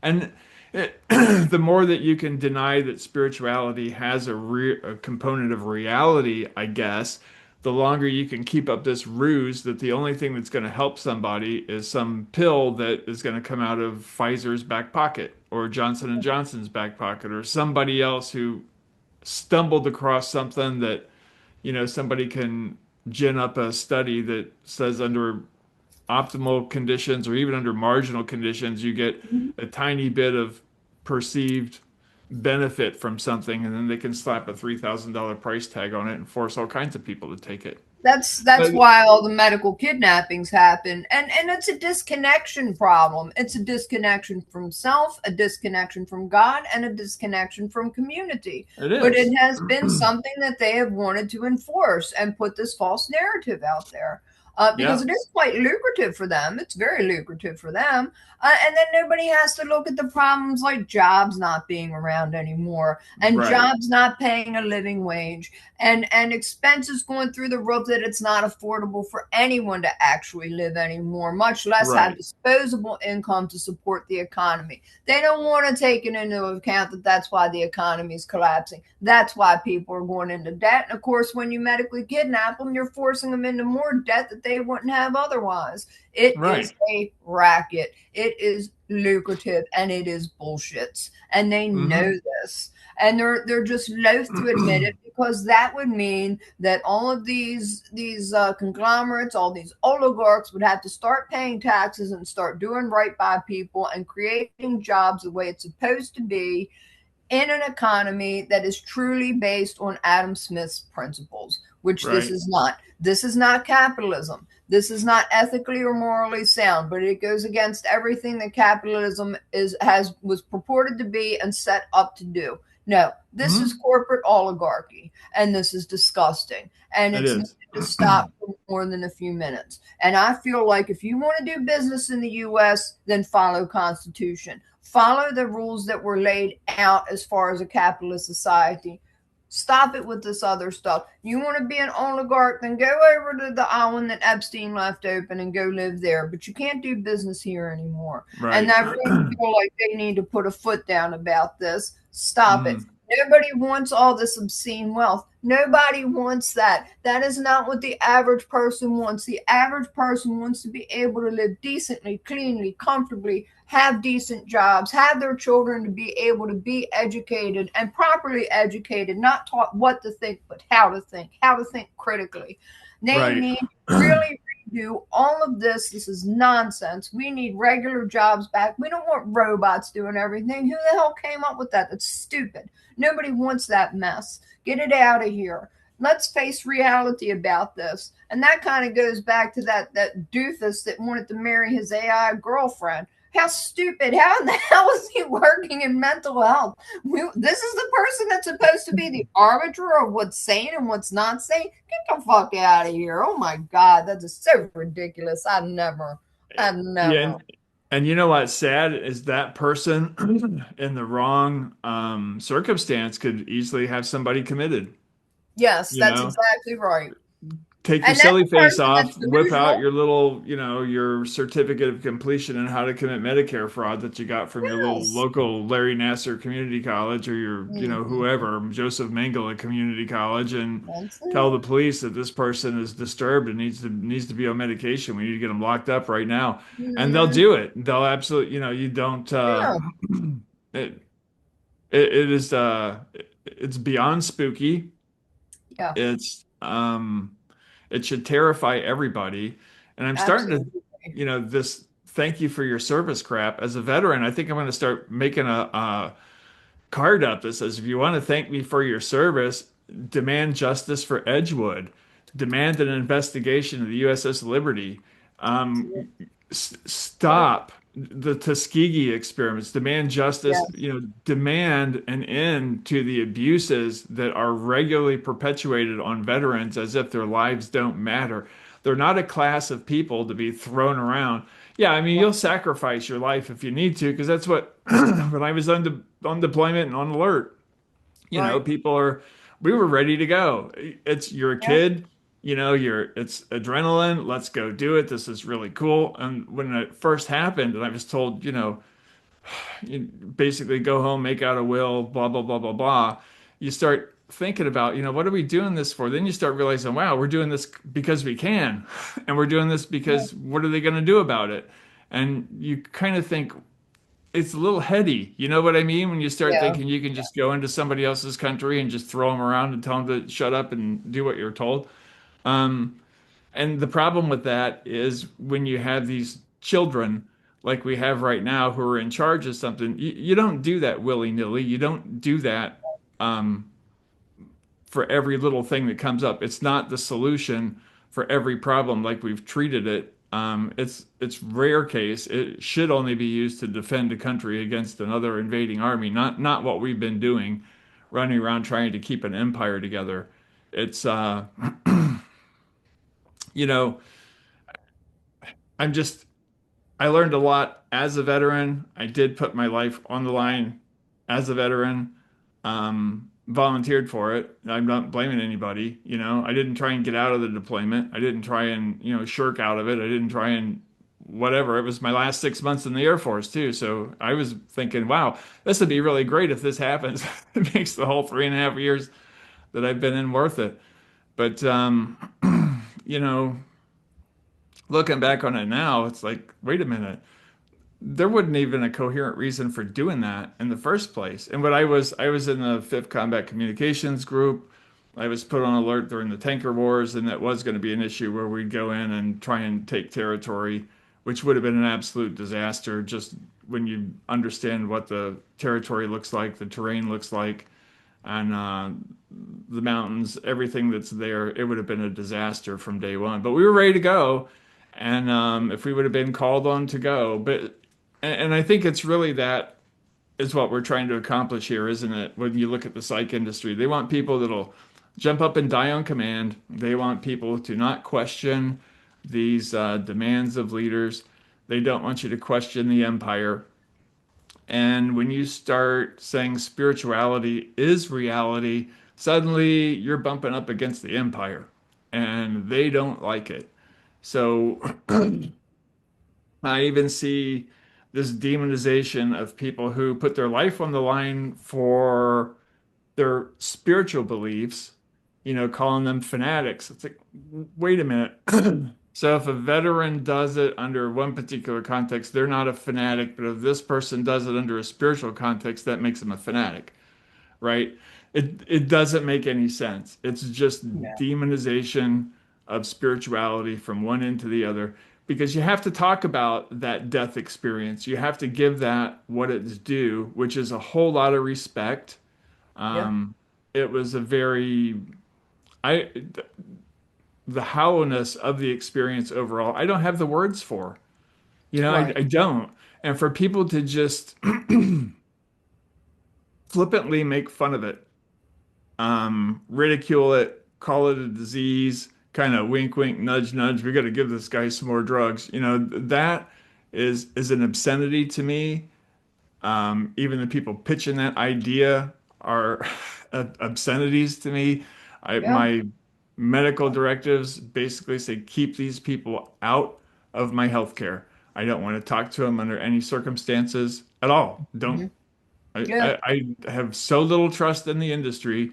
And the more that you can deny that spirituality has a component of reality, I guess, the longer you can keep up this ruse that the only thing that's going to help somebody is some pill that is going to come out of Pfizer's back pocket or Johnson and Johnson's back pocket or somebody else who stumbled across something that, somebody can gin up a study that says under optimal conditions or even under marginal conditions, you get Mhm. a tiny bit of perceived benefit from something, and then they can slap a $3,000 price tag on it and force all kinds of people to take it. That's But why all the medical kidnappings happen, and it's a disconnection problem. It's a disconnection from self, a disconnection from God, and a disconnection from community. it But it is. has been something that they have wanted to enforce and put this false narrative out there. Because Yeah, it is quite lucrative for them. It's very lucrative for them. And then nobody has to look at the problems like jobs not being around anymore and right, jobs not paying a living wage and expenses going through the roof that it's not affordable for anyone to actually live anymore, much less have right, disposable income to support the economy. They don't want to take it into account that that's why the economy is collapsing. That's why people are going into debt. And of course, when you medically kidnap them, you're forcing them into more debt that they wouldn't have otherwise. It is right. a racket. It is lucrative and it is bullshit. And they know Hmm. this and they're just loath to admit it because that would mean that all of these conglomerates, all these oligarchs would have to start paying taxes and start doing right by people and creating jobs the way it's supposed to be in an economy that is truly based on Adam Smith's principles, which this Right, is not. This is not capitalism. This is not ethically or morally sound, but it goes against everything that capitalism is has was purported to be and set up to do. No, this is hmm. corporate oligarchy, and this is disgusting, and It it's needed is. to stop for more than a few minutes. And I feel like if you want to do business in the U.S., then follow Constitution Follow the rules that were laid out as far as a capitalist society. Stop it with this other stuff. You want to be an oligarch, then go over to the island that Epstein left open and go live there. But you can't do business here anymore. And Right. I really feel like they need to put a foot down about this. Stop it. Mm, Nobody wants all this obscene wealth. Nobody wants that. That is not what the average person wants. The average person wants to be able to live decently, cleanly, comfortably, have decent jobs, have their children to be able to be educated and properly educated, not taught what to think, but how to think critically. They right. need to really redo all of this. This is nonsense. We need regular jobs back. We don't want robots doing everything. Who the hell came up with that? That's stupid. Nobody wants that mess. Get it out of here. Let's face reality about this. And that kind of goes back to that doofus that wanted to marry his AI girlfriend. How stupid. How in the hell is he working in mental health? This is the person that's supposed to be the arbiter of what's sane and what's not sane. Get the fuck out of here. Oh my God. That is so ridiculous. I've Yeah, never. and you know what's sad is that person in the wrong circumstance could easily have somebody committed. Yes, You that's know, exactly right. take your And that's silly a face person off, that's whip out delusional. your little, your certificate of completion and how to commit Medicare fraud that you got from your little Yes. local Larry Nasser Community College or your, Mhm. whoever, Joseph Mengele Community College, and That's tell the it. police that this person is disturbed and needs to be on medication. We need to get them locked up right now. And they'll Mhm. do it. They'll absolutely, you don't Yeah. it, it is it's beyond spooky. Yeah. It's it should terrify everybody. And I'm starting to, Absolutely. this thank you for your service crap. As a veteran, I think I'm going to start making a card up that says, if you want to thank me for your service, demand justice for Edgewood, demand an investigation of the USS Liberty, Absolutely. Right. stop the Tuskegee experiments, demand justice, Yes. demand an end to the abuses that are regularly perpetuated on veterans as if their lives don't matter. They're not a class of people to be thrown around. Yeah, I mean, you'll sacrifice your life if you need to, because that's what when I was on deployment and on alert, Right. we were ready to go. You're a Yeah. kid, it's adrenaline. Let's go do it. This is really cool. And when it first happened, and I was told, you basically go home, make out a will, blah, blah, blah, blah, blah, you start thinking about, what are we doing this for? Then you start realizing, wow, we're doing this because we can. And we're doing this Yeah. because what are they going to do about it? And you kind of think, it's a little heady. You know what I mean? When you start Yeah. thinking you can just go into somebody else's country and just throw them around and tell them to shut up and do what you're told. And the problem with that is when you have these children like we have right now who are in charge of something, you don't do that willy-nilly. You don't do that for every little thing that comes up. It's not the solution for every problem like we've treated it. It's rare case. It should only be used to defend a country against another invading army, not what we've been doing, running around trying to keep an empire together. It's you know, I'm just I learned a lot as a veteran. I did put my life on the line as a veteran. Volunteered for it. I'm not blaming anybody. I didn't try and get out of the deployment. I didn't try and, shirk out of it. I didn't try and whatever. It was my last 6 months in the Air Force too. So I was thinking, wow, this would be really great if this happens. It makes the whole 3.5 years that I've been in worth it. But, you know, looking back on it now, it's like, wait a minute, there wasn't even a coherent reason for doing that in the first place. And I was in the Fifth Combat Communications Group. I was put on alert during the tanker wars, and that was going to be an issue where we'd go in and try and take territory, which would have been an absolute disaster. Just when you understand what the territory looks like, the terrain looks like, and the mountains, everything that's there, it would have been a disaster from day one. But we were ready to go, and if we would have been called on to go, and I think it's really that is what we're trying to accomplish here, isn't it? When you look at the psych industry, they want people that'll jump up and die on command. They want people to not question these demands of leaders. They don't want you to question the empire. And when you start saying spirituality is reality, suddenly you're bumping up against the empire and they don't like it. So I even see this demonization of people who put their life on the line for their spiritual beliefs, calling them fanatics. It's like, wait a minute. So if a veteran does it under one particular context, they're not a fanatic, but if this person does it under a spiritual context, that makes them a fanatic, right? It doesn't make any sense. It's just Yeah. demonization of spirituality from one end to the other because you have to talk about that death experience. You have to give that what it's due, which is a whole lot of respect. Yeah. It was a very I the hollowness of the experience overall. I don't have the words for. Right. I don't. And for people to just flippantly make fun of it, ridicule it, call it a disease, kind of wink, wink, nudge, nudge. We got to give this guy some more drugs. That is an obscenity to me. Even the people pitching that idea are obscenities to me. Yeah. My medical directives basically say keep these people out of my healthcare. I don't want to talk to them under any circumstances at all. Don't. Hmm. Yeah. I have so little trust in the industry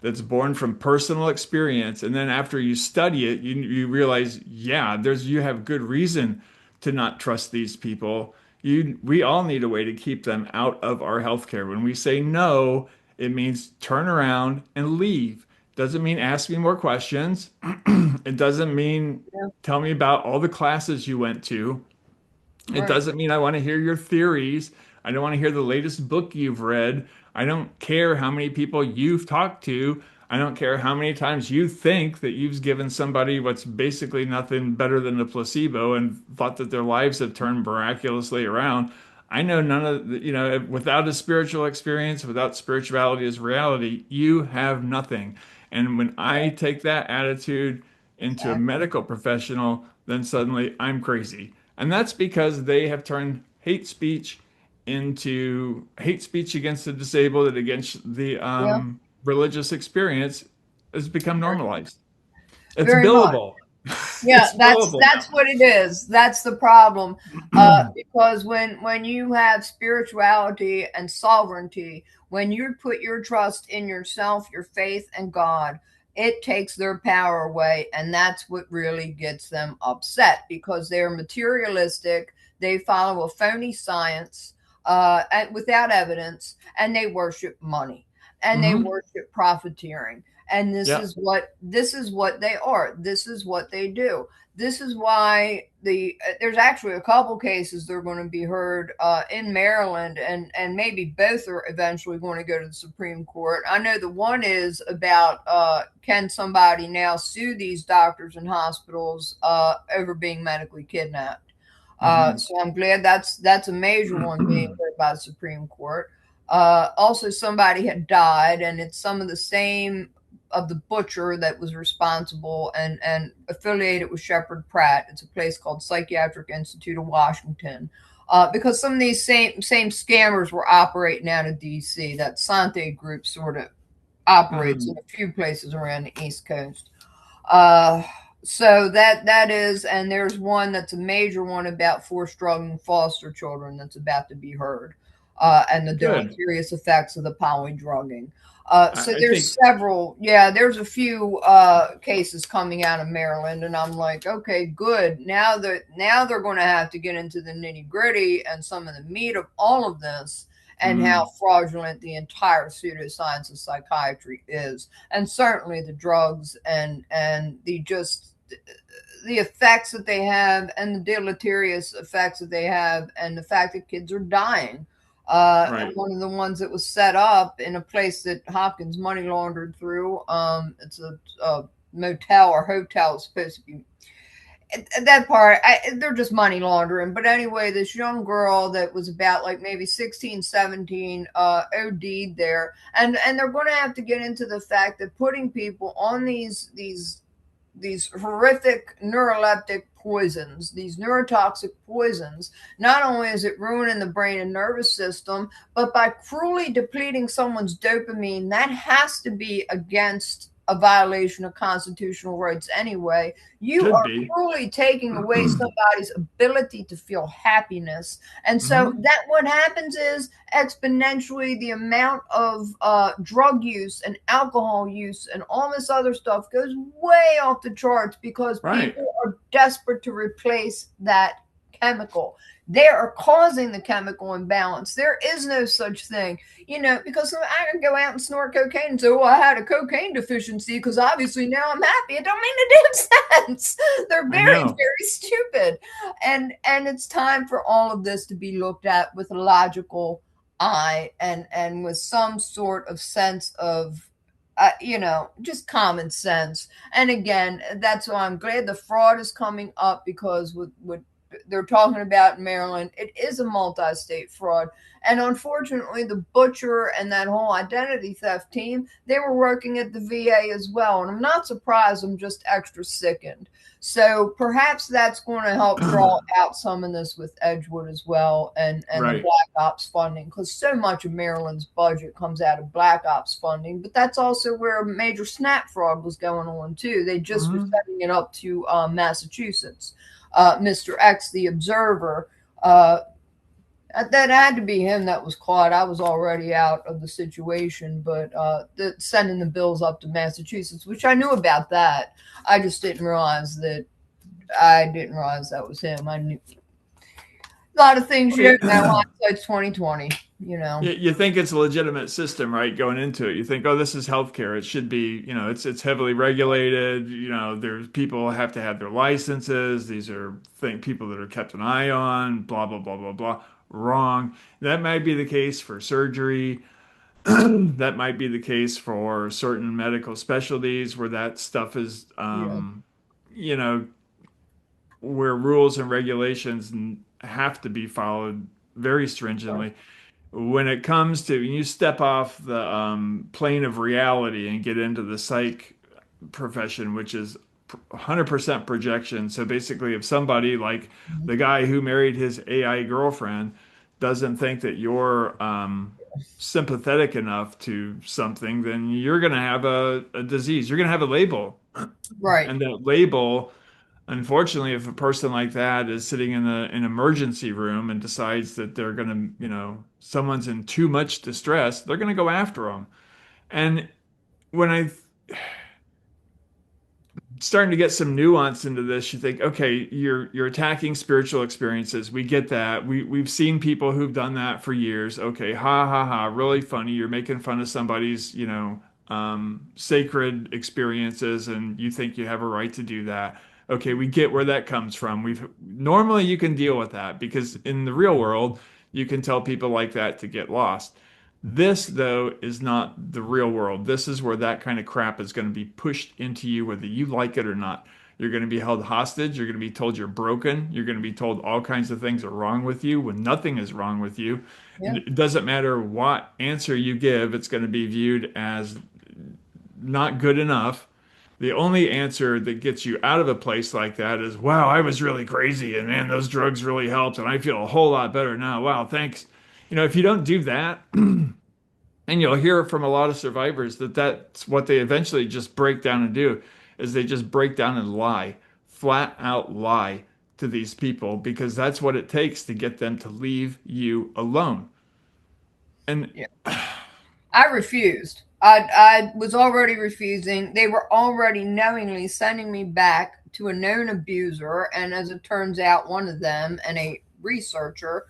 that's born from personal experience. And then after you study it, you realize, yeah, you have good reason to not trust these people. We all need a way to keep them out of our healthcare. When we say no, it means turn around and leave. Doesn't mean ask me more questions. It doesn't mean Yeah. tell me about all the classes you went to. It Right. doesn't mean I want to hear your theories. I don't want to hear the latest book you've read. I don't care how many people you've talked to. I don't care how many times you think that you've given somebody what's basically nothing better than a placebo and thought that their lives have turned miraculously around. I know none of the, without a spiritual experience, without spirituality as reality, you have nothing. And when I Yeah. take that attitude into a Exactly. medical professional, then suddenly I'm crazy. And that's because they have turned hate speech into hate speech against the disabled and against the Yeah. religious experience has become normalized. It's Very much. billable. Yeah, It's billable that's what it is. That's the problem. now. Because when you have spirituality and sovereignty, when you put your trust in yourself, your faith, and God, it takes their power away, and that's what really gets them upset because they're materialistic. They follow a phony science and without evidence, and they worship money and they Hmm. worship profiteering, and Yeah, this is what they are, this is what they do. This is why there's actually a couple cases they're going to be heard in Maryland, and maybe both are eventually going to go to the Supreme Court. I know the one is about can somebody now sue these doctors and hospitals over being medically kidnapped. hmm. So I'm glad that's a major one being heard by the Supreme Court. Also, somebody had died, and it's some of the same of the butcher that was responsible and affiliated with Shepherd Pratt. It's a place called Psychiatric Institute of Washington. Because some of these same scammers were operating out of D.C. That Sante group sort of operates in Hmm. a few places around the East Coast. Uh, so that is, and there's one that's a major one about four struggling foster children that's about to be heard, and the Good. deleterious effects of the poly drugging. So I there's think several, yeah, there's a few cases coming out of Maryland, and I'm like, okay, good. Now they're going to have to get into the nitty gritty and some of the meat of all of this, and how mm, fraudulent the entire pseudoscience of psychiatry is, and certainly the drugs and the just the effects that they have and the deleterious effects that they have and the fact that kids are dying. right. One of the ones that was set up in a place that Hopkins money laundered through. It's a motel or hotel. It's supposed to be that part. They're just money laundering. But anyway, this young girl that was about like maybe 16, 17, OD'd there, and they're going to have to get into the fact that putting people on these these horrific neuroleptic poisons, these neurotoxic poisons. Not only is it ruining the brain and nervous system, but by cruelly depleting someone's dopamine, that has to be against a violation of constitutional rights anyway. You Should are be. cruelly taking away somebody's ability to feel happiness. And so Hmm. that what happens is exponentially the amount of drug use and alcohol use and all this other stuff goes way off the charts because Right. people are desperate to replace that chemical. They are causing the chemical imbalance. There is no such thing, because I can go out and snort cocaine and say, "Oh, I had a cocaine deficiency because obviously now I'm happy." It don't make no damn sense. They're I very, know. very stupid, and it's time for all of this to be looked at with a logical eye and with some sort of sense of just common sense. And again, that's why I'm glad the fraud is coming up, because with what they're talking about in Maryland, it is a multi-state fraud. And unfortunately, the butcher and that whole identity theft team, they were working at the VA as well. And I'm not surprised, I'm just extra sickened. So perhaps that's going to help draw out some of this with Edgewood as well, and the Right. Black Ops funding, because so much of Maryland's budget comes out of Black Ops funding. But that's also where major SNAP fraud was going on too. They just were Hmm. setting it up to Massachusetts. Mr. X, the observer, uh, that had to be him that was caught. I was already out of the situation, but sending the bills up to Massachusetts, which I knew about that. I just didn't realize that. I didn't realize that was him. I knew a lot of things you don't know. Hindsight's 2020. You know. You think it's a legitimate system, right? Going into it, you think, oh, this is healthcare. It should be, it's heavily regulated. There's people have to have their licenses. These are people that are kept an eye on. Blah blah blah blah blah. Wrong. That might be the case for surgery. That might be the case for certain medical specialties where that stuff is, Yeah. you know, where rules and regulations have to be followed very Right. stringently. When it comes to, when you step off the plane of reality and get into the psych profession, which is 100% projection. So basically, if somebody like Mhm. the guy who married his AI girlfriend doesn't think that you're sympathetic enough to something, then you're going to have a disease. You're going to have a label. Right. And that label, unfortunately, if a person like that is sitting in an emergency room and decides that they're going to, someone's in too much distress, they're going to go after them. And when I starting to get some nuance into this, you think, okay, you're attacking spiritual experiences. We get that. We've seen people who've done that for years. Okay, ha ha ha, really funny. You're making fun of somebody's, sacred experiences, and you think you have a right to do that. Okay, we get where that comes from. We've normally you can deal with that because in the real world, you can tell people like that to get lost. This, though, is not the real world. This is where that kind of crap is going to be pushed into you, whether you like it or not. You're going to be held hostage. You're going to be told you're broken. You're going to be told all kinds of things are wrong with you when nothing is wrong with you. Yeah. It doesn't matter what answer you give, it's going to be viewed as not good enough. The only answer that gets you out of a place like that is, wow, I was really crazy and man, those drugs really helped and I feel a whole lot better now. Wow, thanks. If you don't do that, and you'll hear from a lot of survivors that that's what they eventually just break down and do is they just break down and lie, flat out lie to these people because that's what it takes to get them to leave you alone. And Yeah. I refused. I was already refusing. They were already knowingly sending me back to a known abuser, and as it turns out, one of them and a researcher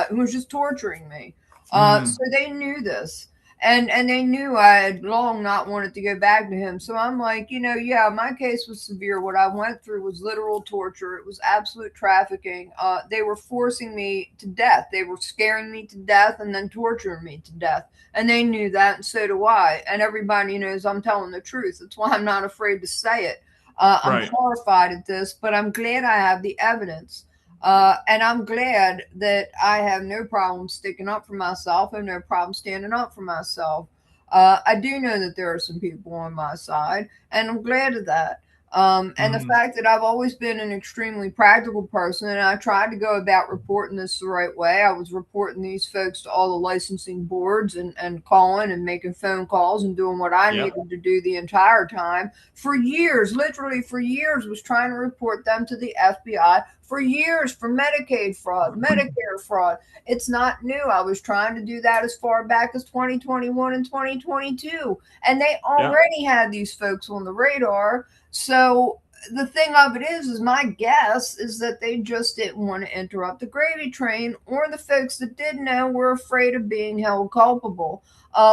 who was just torturing me. So mm, they knew this, and they knew I had long not wanted to go back to him. So I'm like, yeah, my case was severe. What I went through was literal torture. It was absolute trafficking. They were forcing me to death. They were scaring me to death and then torturing me to death, and they knew that, and so do I. And everybody knows I'm telling the truth. That's why I'm not afraid to say it. I'm right. horrified at this, but I'm glad I have the evidence. And I'm glad that I have no problem sticking up for myself and no problem standing up for myself. I do know that there are some people on my side, and I'm glad of that. And the Mhm. fact that I've always been an extremely practical person, and I tried to go about reporting this the right way. I was reporting these folks to all the licensing boards and calling and making phone calls and doing what I Yep. needed to do the entire time for years, literally for years, was trying to report them to the FBI for years for Medicaid fraud, Medicare fraud. It's not new. I was trying to do that as far back as 2021 and 2022. And they Yep. already had these folks on the radar. So the thing of it is my guess is that they just didn't want to interrupt the gravy train, or the folks that did know were afraid of being held culpable.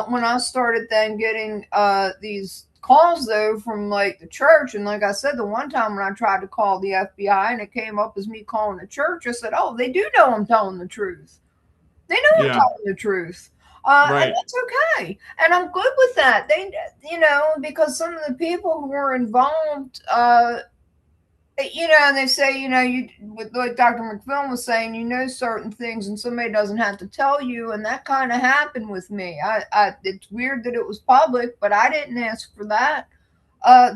When I started then getting these calls though from like the church, and like I said, the one time when I tried to call the FBI and it came up as me calling the church, I said, "Oh, they do know I'm telling the truth. They know I'm Yeah. telling the truth." And Right. that's okay. And I'm good with that. Because some of the people who were involved, and they say, like Dr. McPhil was saying, certain things and somebody doesn't have to tell you. And that kind of happened with me. It's weird that it was public, but I didn't ask for that.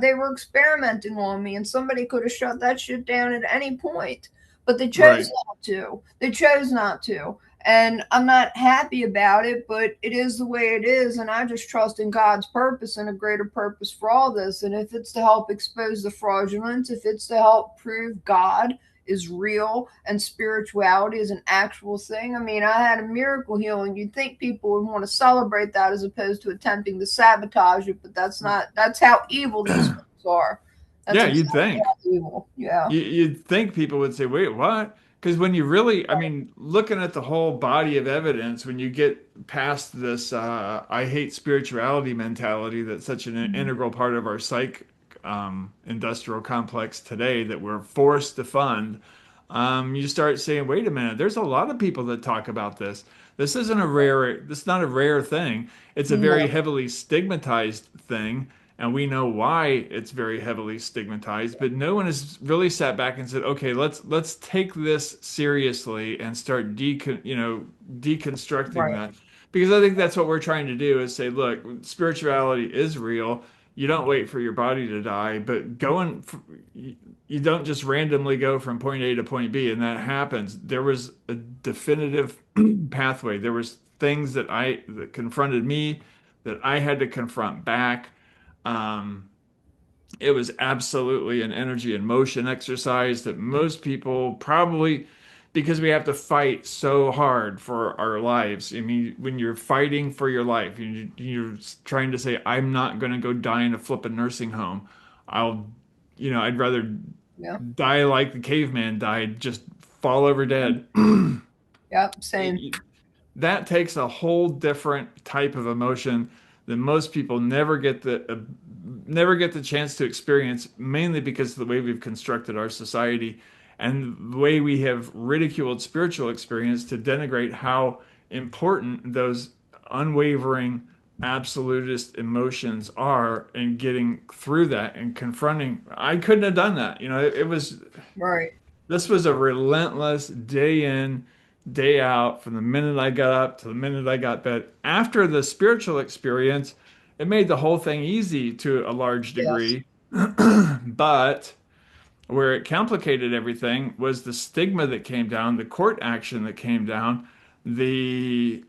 They were experimenting on me, and somebody could have shut that shit down at any point, but they chose Right. not to. They chose not to. And I'm not happy about it, but it is the way it is. And I just trust in God's purpose and a greater purpose for all this. And if it's to help expose the fraudulence, if it's to help prove God is real and spirituality is an actual thing. I mean, I had a miracle healing. You'd think people would want to celebrate that as opposed to attempting to sabotage it, but that's how evil these things are. That's Yeah, you'd exactly think. how evil. Yeah. You'd think people would say, wait, what? Because when you really, I mean, looking at the whole body of evidence, when you get past this I hate spirituality mentality that's such an integral part of our industrial complex today that we're forced to fund, you start saying, wait a minute, there's a lot of people that talk about this. This is not a rare thing. It's a No. very heavily stigmatized thing, and we know why it's very heavily stigmatized, but no one has really sat back and said, okay, let's take this seriously and start deconstructing Right. that. Because I think that's what we're trying to do is say, look, spirituality is real. You don't wait for your body to die, but you don't just randomly go from point A to point B, and that happens. There was a definitive pathway. There was things that confronted me that I had to confront back. Um, it was absolutely an energy and motion exercise that most people probably, because we have to fight so hard for our lives. I mean, when you're fighting for your life, you're trying to say, I'm not going to go die in a flippin' nursing home. I'll, I'd rather Yeah. die like the caveman died, just fall over dead. Yep. Same. It- that takes a whole different type of emotion that most people never get the chance to experience, mainly because of the way we've constructed our society and the way we have ridiculed spiritual experience to denigrate how important those unwavering absolutist emotions are in getting through that and confronting. I couldn't have done that. It was Right. this was a relentless day in, day out from the minute I got up to the minute I got bed. After the spiritual experience, it made the whole thing easy to a large Yes. degree. But where it complicated everything was the stigma that came down, the court action that came down, the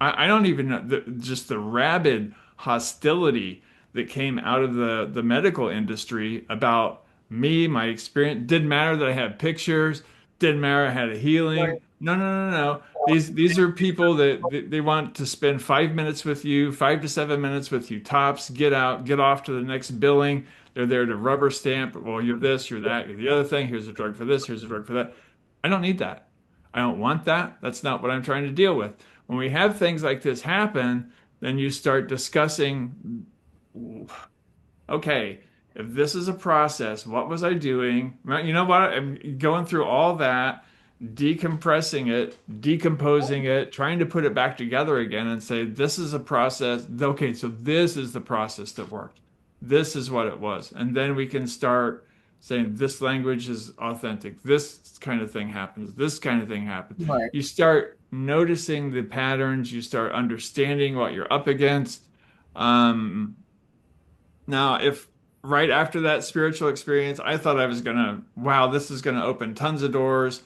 I don't even know just the rabid hostility that came out of the medical industry about me, my experience. Didn't matter that I had pictures, didn't matter I had a Right. healing. No, no, no, no. These are people that they want to spend 5 minutes with you, 5 to 7 minutes with you tops, get out, get off to the next billing. They're there to rubber stamp. Well, you're this, you're that, you're the other thing. Here's a drug for this, here's a drug for that. I don't need that. I don't want that. That's not what I'm trying to deal with. When we have things like this happen, then you start discussing, okay, if this is a process, what was I doing? Right, you know what? I'm going through all that, decompressing it, decomposing it, trying to put it back together again and say, this is a process. Okay, so this is the process that worked. This is what it was. And then we can start saying, this language is authentic. This kind of thing happens. This kind of thing happens. Right. You start noticing the patterns, you start understanding what you're up against. Um, Now, if right after that spiritual experience, I thought I was gonna, wow, this is gonna open tons of doors.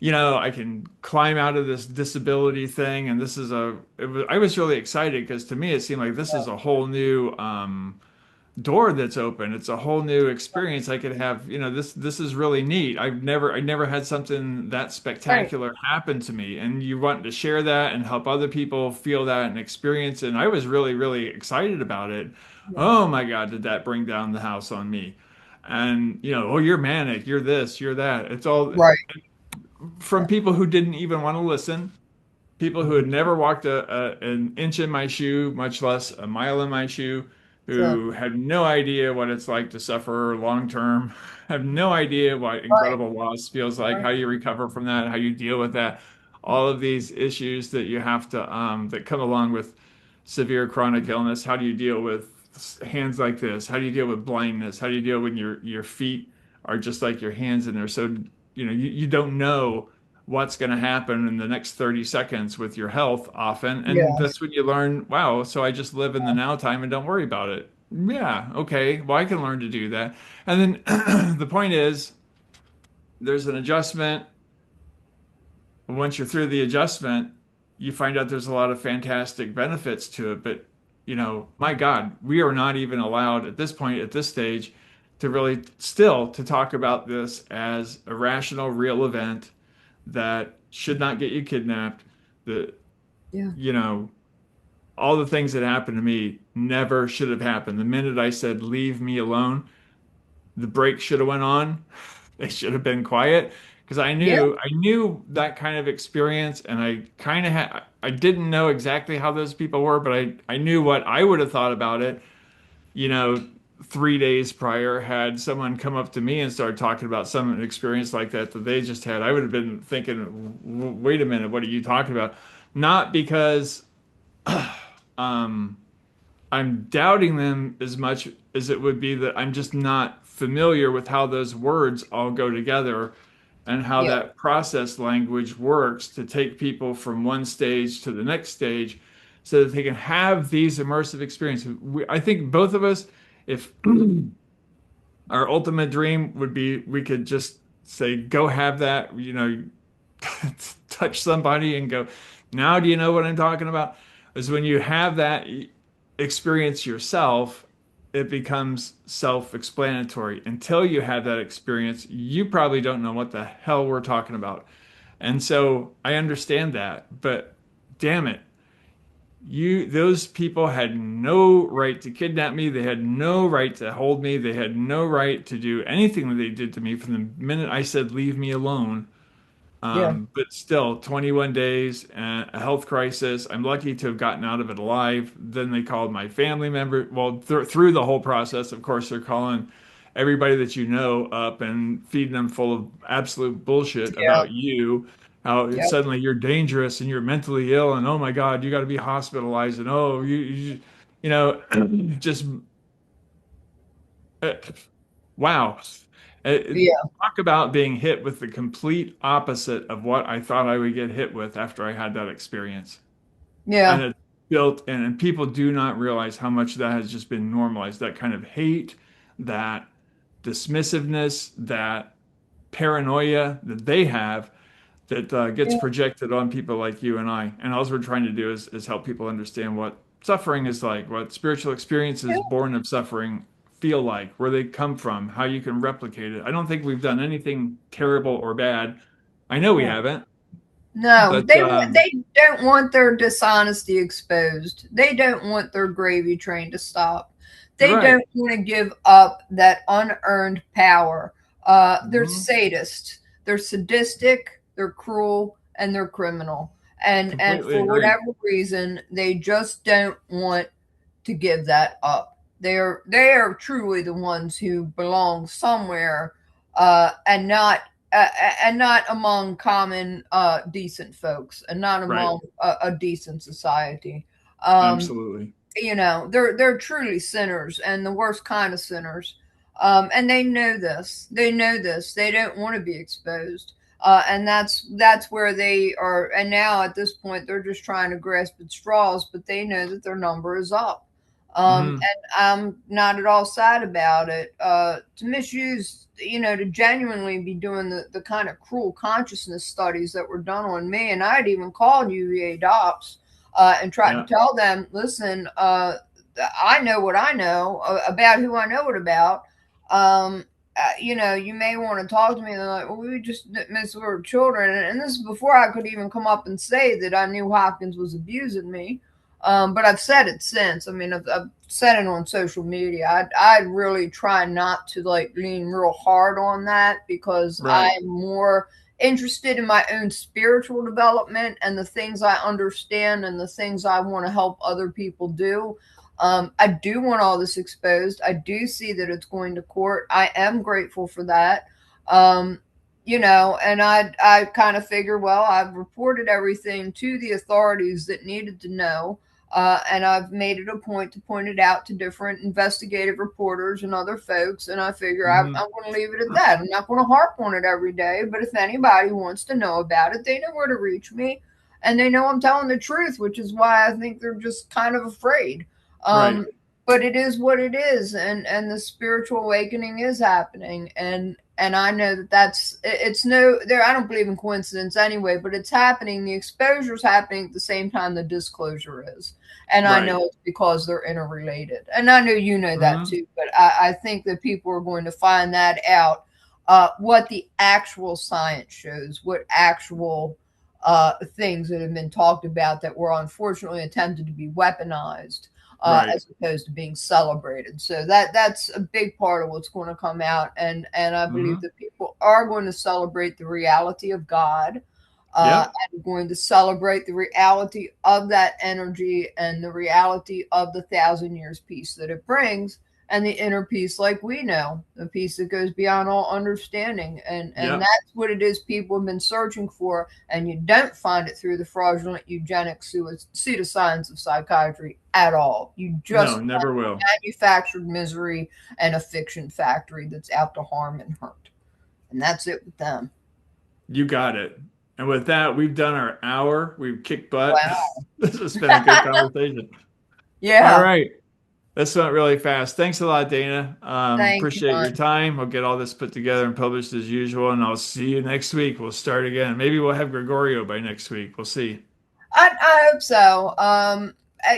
I can climb out of this disability thing, and I was really excited because to me it seemed like this is a whole new door that's open. It's a whole new experience I could have. This is really neat. I never had something that Right. spectacular happen to me. And you want to share that and help other people feel that and experience it. And I was really, really excited about it. Yeah. Oh my God, did that bring down the house on me? And oh, you're manic, you're this, you're that. It's all Right. from people who didn't even want to listen, people who had never walked an inch in my shoe, much less a mile in my shoe, Sure. who had no idea what it's like to suffer long term, have no idea what Right. incredible loss feels like, Right. how you recover from that, how you deal with that, all of these issues that you have to that come along with severe chronic illness. How do you deal with hands like this? How do you deal with blindness? How do you deal when your feet are just like your hands and they're so you don't know what's going to happen in the next 30 seconds with your health often. And Yes. that's when you learn, wow, so I just live in the now time and don't worry about it. Yeah, okay, well, I can learn to do that. And then the point is, there's an adjustment. Once you're through the adjustment, you find out there's a lot of fantastic benefits to it. But, my God, we are not even allowed at this point, at this stage, to really still to talk about this as a rational, real event that should not get you kidnapped. The, Yeah. you know, all the things that happened to me never should have happened. The minute I said, leave me alone, the brakes should have went on. They should have been quiet because Yeah. I knew that kind of experience and I kind of had, I didn't know exactly how those people were, but I knew what I would have thought about it, you know, 3 days prior had someone come up to me and start talking about some experience like that they just had. I would have been thinking, Wait a minute, what are you talking about?" Not because um, I'm doubting them as much as it would be that I'm just not familiar with how those words all go together and how Yeah. that process language works to take people from one stage to the next stage so that they can have these immersive experiences. I think both of us, if our ultimate dream would be we could just say, go have that, touch somebody and go, now do you know what I'm talking about? Is when you have that experience yourself, it becomes self-explanatory. Until you have that experience, you probably don't know what the hell we're talking about. And so I understand that, but damn it, those people had no right to kidnap me. They had no right to hold me. They had no right to do anything that they did to me from the minute I said, leave me alone. Yeah. But still, 21 days, a health crisis. I'm lucky to have gotten out of it alive. Then they called my family member. Well, through the whole process, of course, they're calling everybody that you know up and feeding them full of absolute bullshit Yeah. about you. How Yep. suddenly you're dangerous and you're mentally ill, and oh my God, you got to be hospitalized, and oh, you know, just uh, wow. Yeah. Talk about being hit with the complete opposite of what I thought I would get hit with after I had that experience. And Yeah. it's built in, and people do not realize how much that has just been normalized. That kind of hate, that dismissiveness, that paranoia that they have that gets Yeah. projected on people like you and I. And all we're trying to do is help people understand what suffering is like, what spiritual Yeah. experiences born of suffering feel like, where they come from, how you can replicate it. I don't think we've done anything terrible or bad. I know we Yeah. haven't, No, but they don't want their dishonesty exposed. They don't want their gravy train to stop. you're They right. don't want to give up that unearned power. They're Mhm. sadists. They're sadistic. They're cruel, and they're criminal. And Completely for agree. whatever reason, they just don't want to give that up. They are truly the ones who belong somewhere, and not among common decent folks, and not Right. among a decent society. Um, Absolutely. they're truly sinners, and the worst kind of sinners. And they know this. They know this. They don't want to be exposed. And that's where they are. And now at this point, they're just trying to grasp at straws, but they know that their number is up. Hmm. And I'm not at all sad about it. To misuse, to genuinely be doing the kind of cruel consciousness studies that were done on me. And I'd even called UVA docs and tried to Yeah. tell them, listen, I know what I know about who I know it about. Um, you may want to talk to me. And they're like, well, we just miss our children. And this is before I could even come up and say that I knew Hopkins was abusing me. But I've said it since. I mean, I've said it on social media. I really try not to like lean real hard on that because Right. I'm more interested in my own spiritual development and the things I understand and the things I want to help other people do. I do want all this exposed. I do see that it's going to court. I am grateful for that. Um, and I kind of figure, well, I've reported everything to the authorities that needed to know. And I've made it a point to point it out to different investigative reporters and other folks. And I figure Hmm. I'm going to leave it at that. I'm not going to harp on it every day. But if anybody wants to know about it, they know where to reach me. And they know I'm telling the truth, which is why I think they're just kind of afraid. Right. Um, but it is what it is, and the spiritual awakening is happening, and I know that it's no there. I don't believe in coincidence anyway, but it's happening. The exposure is happening at the same time the disclosure is, and I Right. know it's because they're interrelated, and I know you know that Hmm. too. But I think that people are going to find that out. What the actual science shows, what actual things that have been talked about that were unfortunately attempted to be weaponized Right. as opposed to being celebrated. So that's a big part of what's going to come out, and I believe Hmm. that people are going to celebrate the reality of God. Yep. And going to celebrate the reality of that energy and the reality of the 1,000 years peace that it brings, and the inner peace like we know, the peace that goes beyond all understanding. And Yep. that's what it is people have been searching for, and you don't find it through the fraudulent eugenics pseudoscience of psychiatry at all. You No, just never find will. manufactured misery and a fiction factory that's out to harm and hurt. And that's it with them. You got it. And with that, we've done our hour. We've kicked butt. Wow. This has been a good conversation. All Yeah. right. This went really fast. Thanks a lot, Dana. Thank you, Appreciate your hon. time. I'll get all this put together and published as usual, and I'll see you next week. We'll start again. Maybe we'll have Gregorio by next week. We'll see. I hope so.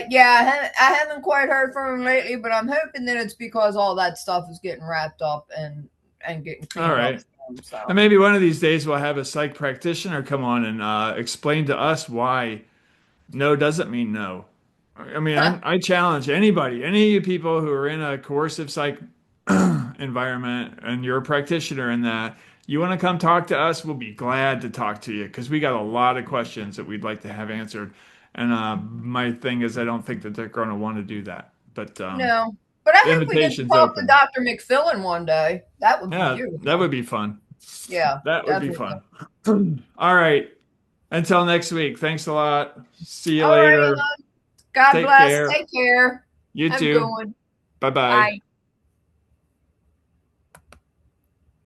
Yeah, I haven't quite heard from him lately, but I'm hoping that it's because all that stuff is getting wrapped up and getting All cleaned up right. for him. And So maybe one of these days we'll have a psych practitioner come on and explain to us why no doesn't mean no. I mean, I challenge anybody, any of you people who are in a coercive psych environment and you're a practitioner in that, you want to come talk to us, we'll be glad to talk to you because we got a lot of questions that we'd like to have answered. And my thing is, I don't think that they're going to want to do that. But no, but I the hope we get to invitation's talk to open. Dr. McFillin one day. That would be Yeah, that beautiful. would be fun. Yeah, That would be definitely. fun. All right. Until next week. Thanks a lot. See you All right, later. hon. God Take bless. care. Take care. You Have a good too. one. Bye bye. Bye.